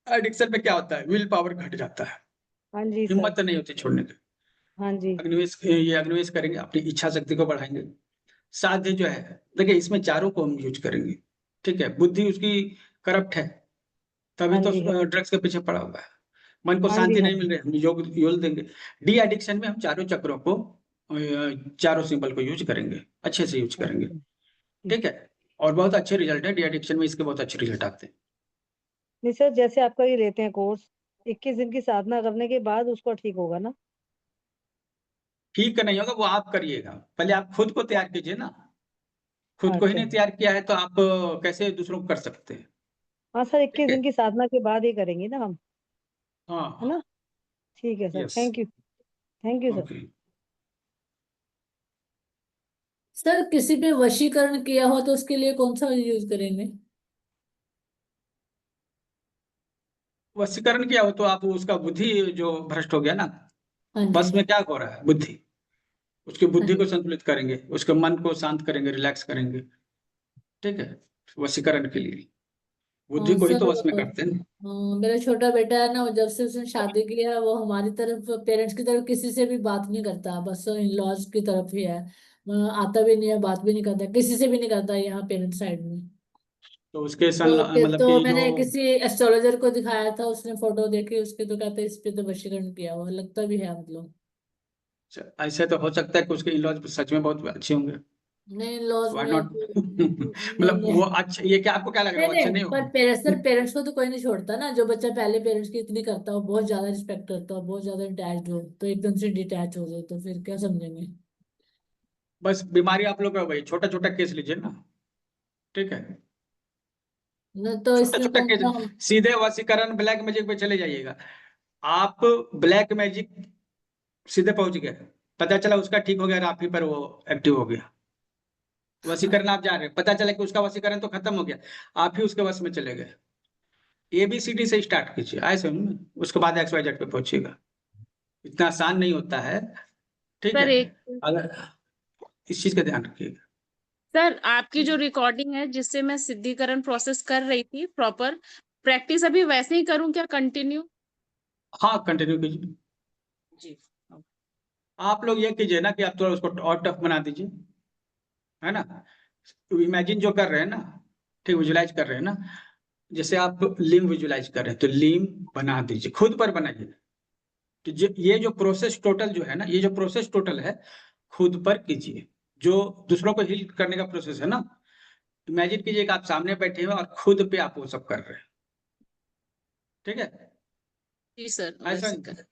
एडिक्शन में क्या होता है, विल पावर घट जाता है, हाँ जी सर। हिम्मत नहीं होती छोड़ने की। हाँ जी। अग्निवेश करेंगे, अपनी इच्छा शक्ति को बढ़ाएंगे। साध्य जो है, देखिए इसमें चारों को हम यूज करेंगे, ठीक है। बुद्धि उसकी करप्ट है, तभी हाँ तो जी हाँ। ड्रग्स के पीछे पड़ा हुआ है। मन को हाँ जी शांति हाँ। नहीं मिल रही, हम योग देंगे। डी एडिक्शन में हम चारों चक्रों को, चारों सिंबल को यूज करेंगे, अच्छे से यूज करेंगे, अच्छा ठीक। ठीक है। और बहुत अच्छे रिजल्ट है, डी एडिक्शन में इसके बहुत अच्छे रिजल्ट आते हैं। नहीं सर जैसे आपका ये लेते हैं कोर्स, 21 दिन की साधना करने के बाद उसको ठीक होगा ना? ठीक नहीं होगा, वो आप करिएगा, पहले आप खुद को तैयार कीजिए ना। खुद को ही अच्छा नहीं तैयार किया है तो आप कैसे दूसरों को कर सकते हैं, हाँ सर, ठीक 21 है। दिन की साधना के बाद ही करेंगे ना हम, है हाँ, ना? ठीक है sir, yes, thank you sir. Okay. Sir किसी पे वशीकरण किया हो तो उसके लिए कौन सा यूज करेंगे? वशीकरण किया हो तो आप उसका बुद्धि जो भ्रष्ट हो गया ना, हाँ जी। बस में क्या हो रहा है, बुद्धि, उसकी हाँ बुद्धि को जी। संतुलित करेंगे, उसके मन को शांत करेंगे, रिलैक्स करेंगे, ठीक है, वशीकरण के लिए। बुद्धि को ही सर तो वश में करते हैं ना। मेरा छोटा बेटा है ना, वो जब से उसने शादी किया है, वो हमारी तरफ, पेरेंट्स की तरफ किसी से भी बात नहीं करता, बस इन लॉज की तरफ ही है। आता भी नहीं है, बात भी नहीं करता, किसी से भी नहीं करता यहाँ पेरेंट्स साइड में। तो उसके सन तो मतलब कि जो मैंने किसी एस्ट्रोलॉजर को दिखाया था, उसने फोटो देखी उसके, तो कहते इस पे तो वशीकरण किया हुआ लगता भी है मतलब। ऐसे तो हो सकता है कि उसके इन-लॉज सच में बहुत अच्छे होंगे। नहीं, लॉज व्हाई में नॉट नहीं मतलब वो नहीं अच्छा, ये क्या आपको क्या लग रहा है नहीं वो अच्छे नहीं, नहीं पर होंगे? पेरेंट्स को तो कोई नहीं छोड़ता ना। जो बच्चा पहले पेरेंट्स की इतनी करता हो, बहुत ज्यादा रिस्पेक्ट करता हो, बहुत ज्यादा अटैच्ड हो, तो एकदम से डिटैच हो जाए तो फिर क्या समझेंगे। बस बीमारी आप लोग का वही छोटा छोटा केस लीजिए ना, ठीक है, न तो छोटा इसमें छोटा कौन केस, सा हम। सीधे वशीकरण ब्लैक मैजिक पे चले जाइएगा आप। ब्लैक मैजिक सीधे पहुंच गए, पता चला उसका ठीक हो गया और आप ही पर वो एक्टिव हो गया। वशीकरण आप जा रहे हैं, पता चला कि उसका वशीकरण तो खत्म हो गया, आप ही उसके वश में चले गए। ABCD से स्टार्ट कीजिए, आए समझ में, उसके बाद XYZ पे पहुंचिएगा। इतना आसान नहीं होता है, ठीक सर है। एक अगर इस चीज का ध्यान रखिएगा। सर आपकी जो रिकॉर्डिंग है जिससे मैं सिद्धिकरण प्रोसेस कर रही थी प्रॉपर प्रैक्टिस, अभी वैसे ही करूं क्या कंटिन्यू? हाँ कंटिन्यू कीजिए। जी। आप लोग ये कीजिए ना कि आप थोड़ा उसको और टफ बना दीजिए, है ना। इमेजिन जो कर रहे हैं ना, ठीक, विजुलाइज कर रहे हैं ना, जैसे आप लिम विजुलाइज कर रहे हैं तो लिम बना दीजिए, खुद पर बनाइए। तो ये जो प्रोसेस टोटल जो है ना, ये जो प्रोसेस टोटल है खुद पर कीजिए। जो दूसरों को हील करने का प्रोसेस है ना, इमेजिन कीजिए कि आप सामने बैठे हुए और खुद पे आप वो सब कर रहे हैं, ठीक है। जी सर, ऐसा वैसे कर।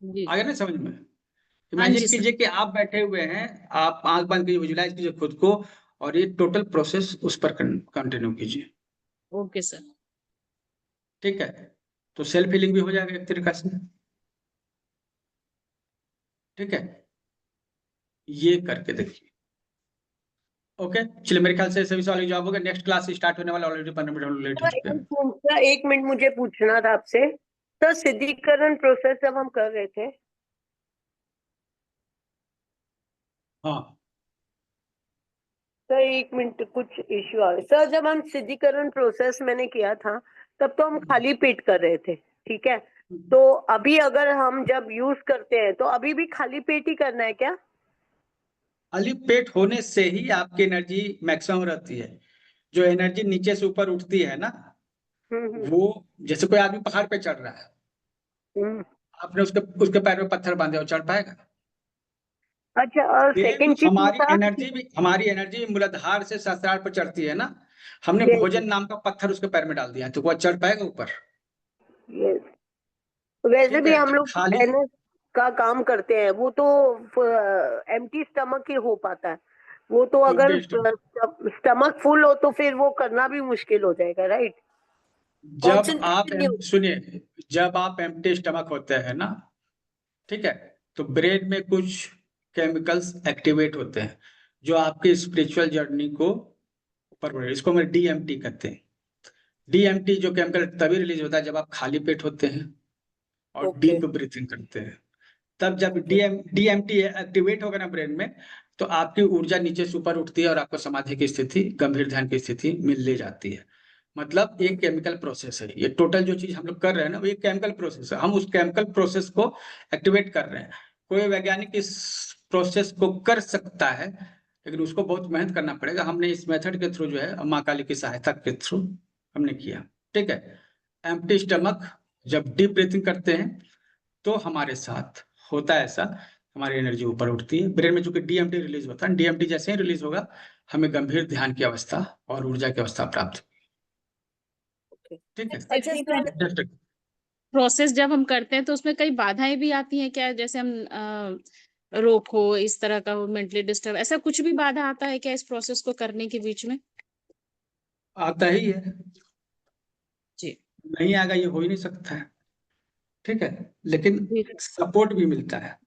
जी आ गया ना समझ में। हाँ जी इमेजिन सर। कीजिए कि आप बैठे हुए हैं, आप आंख बंद कीजिए, विजुलाइज कीजिए खुद को, और ये टोटल प्रोसेस उस पर कंटिन्यू कीजिए, ओके सर। ठीक है। तो सेल्फ हीलिंग भी हो जाएगा एक तरीका से, ठीक है। ये करके देखिए, ओके। चलिए, मेरे ख्याल से सभी सवाल जवाब हो गए। नेक्स्ट क्लास स्टार्ट होने वाला, ऑलरेडी 15 मिनट लेट हो चुके हैं। सर 1 मिनट मुझे पूछना था आपसे। सर सिद्धिकरण प्रोसेस जब हम कर रहे थे, हाँ सर 1 मिनट कुछ इश्यू आ गया। सर जब हम सिद्धिकरण प्रोसेस मैंने किया था, तब तो हम खाली पेट कर रहे थे, ठीक है। तो अभी अगर हम जब यूज करते हैं तो अभी भी खाली पेट ही करना है क्या? खाली पेट होने से ही आपकी एनर्जी मैक्सिमम रहती है। जो एनर्जी नीचे से ऊपर उठती है ना, हम्म वो जैसे कोई आदमी पहाड़ पे चढ़ रहा है, हम्म। आपने उसके उसके पैर में पत्थर बांधे और चढ़ पाएगा? अच्छा, और सेम सेकंड चीज ये था हमारी एनर्जी मूलाधार से सहस्त्रार पर चढ़ती है ना। हमने कि भोजन नाम का पत्थर उसके पैर में डाल दिया, तो वो चढ़ पाएगा ऊपर? ये वैसे ठीक भी है, हम तो लोग खाली एनएस का काम करते हैं, वो तो एम्प्टी स्टमक ही हो पाता है। वो तो अगर बेस्ट। स्टमक फुल हो तो फिर वो करना भी मुश्किल हो जाएगा, राइट? जब आप कॉन्सेंट्रेशन नहीं हो। सुनिए, जब आप एम्प्टी स्टमक होते हैं ना, ठीक है, तो ब्रेन में कुछ केमिकल्स एक्टिवेट होते हैं जो आपकी स्पिरिचुअल जर्नी को ऊपर बढ़े, इसको मैं DMT कहते हैं। DMT जो केमिकल तभी रिलीज होता है जब आप खाली पेट होते हैं और ओके डीप ब्रीथिंग करते हैं। तब जब DMT एक्टिवेट होगा ना ब्रेन में, तो आपकी ऊर्जा नीचे से ऊपर उठती है और आपको समाधि की स्थिति, गंभीर ध्यान की स्थिति मिल ले जाती है। मतलब एक केमिकल प्रोसेस है ये, टोटल जो चीज हम लोग कर रहे हैं ना, वो एक केमिकल प्रोसेस है। हम उस केमिकल प्रोसेस को एक्टिवेट कर रहे हैं। कोई वैज्ञानिक इस प्रोसेस को कर सकता है, लेकिन उसको बहुत मेहनत करना पड़ेगा। हमने इस मेथड के थ्रू जो है, माँ काली की सहायता के थ्रू हमने किया, ठीक है। एम्प्टी स्टमक जब डीप ब्रीथिंग करते हैं तो हमारे साथ होता है ऐसा, हमारी एनर्जी ऊपर उठती है। ब्रेन में चूंकि DMT रिलीज होता है, DMT जैसे ही रिलीज होगा, हमें गंभीर ध्यान की अवस्था और ऊर्जा की अवस्था प्राप्त होगी, ठीक है। अच्छा सर, जस्ट प्रोसेस जब हम करते हैं तो उसमें कई बाधाएं भी आती हैं क्या? जैसे हम रोक हो इस तरह का हो, मेंटली डिस्टर्ब, ऐसा कुछ भी बाधा आता है क्या इस प्रोसेस को करने के बीच में? आता ही है, जी नहीं आएगा ये हो ही नहीं सकता है, ठीक है। लेकिन जी सपोर्ट भी मिलता है।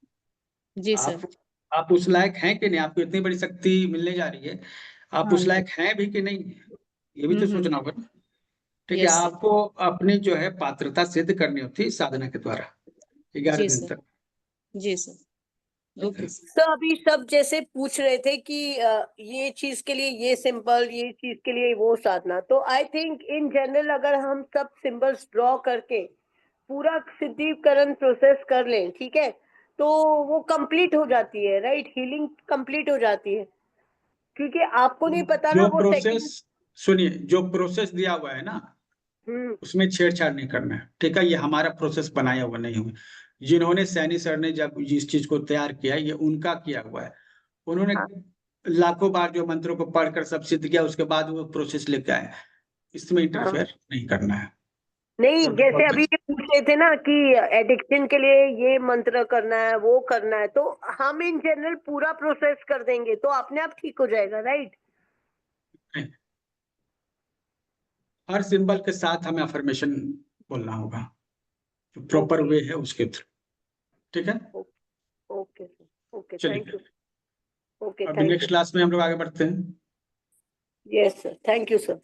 जी आप सर। आप उस लायक हैं कि नहीं, आपको इतनी बड़ी शक्ति मिलने जा रही है, आप हाँ उस जी। लायक हैं भी कि नहीं, ये भी तो सोचना होगा ना। ठीक है, यस सर। आपको अपनी जो है पात्रता सिद्ध करनी होती है साधना के द्वारा, 11 जी दिन सर। तक। जी सर। ओके तो अभी सब जैसे पूछ रहे थे कि ये चीज के लिए ये सिंबल, ये चीज के लिए वो साधना, तो आई थिंक इन जनरल अगर हम सब सिंबल्स ड्रॉ करके पूरा सिद्धिकरण प्रोसेस कर लें, ठीक है, तो वो कंप्लीट हो जाती है, राइट, हीलिंग कंप्लीट हो जाती है, क्योंकि आपको नहीं पता ना जो वो प्रोसेस, सेकंड। सुनिए, जो प्रोसेस दिया हुआ है ना, उसमें छेड़छाड़ नहीं करना है, ठीक है। ये हमारा प्रोसेस बनाया हुआ नहीं हुआ। जिन्होंने सैनी सर ने जब इस चीज को तैयार किया, ये उनका किया हुआ है। उन्होंने लाखों बार जो मंत्रों को पढ़कर सब सिद्ध किया, उसके बाद वो प्रोसेस लेके आए। इसमें इंटरफेयर नहीं करना है। नहीं, जैसे अभी ये पूछ रहे थे ना कि एडिक्शन के लिए ये मंत्र करना है, वो करना है, तो हम इन जनरल पूरा प्रोसेस कर देंगे तो अपने आप ठीक हो जाएगा, राइट। हर सिंबल के साथ हमें अफर्मेशन बोलना होगा, जो प्रॉपर वे है उसके थ्रू, ठीक है। ओके सर, ओके, चलिए, थैंक यू। ओके, अभी थैंक नेक्स्ट क्लास में हम लोग आगे बढ़ते हैं। You. Yes sir, thank you sir.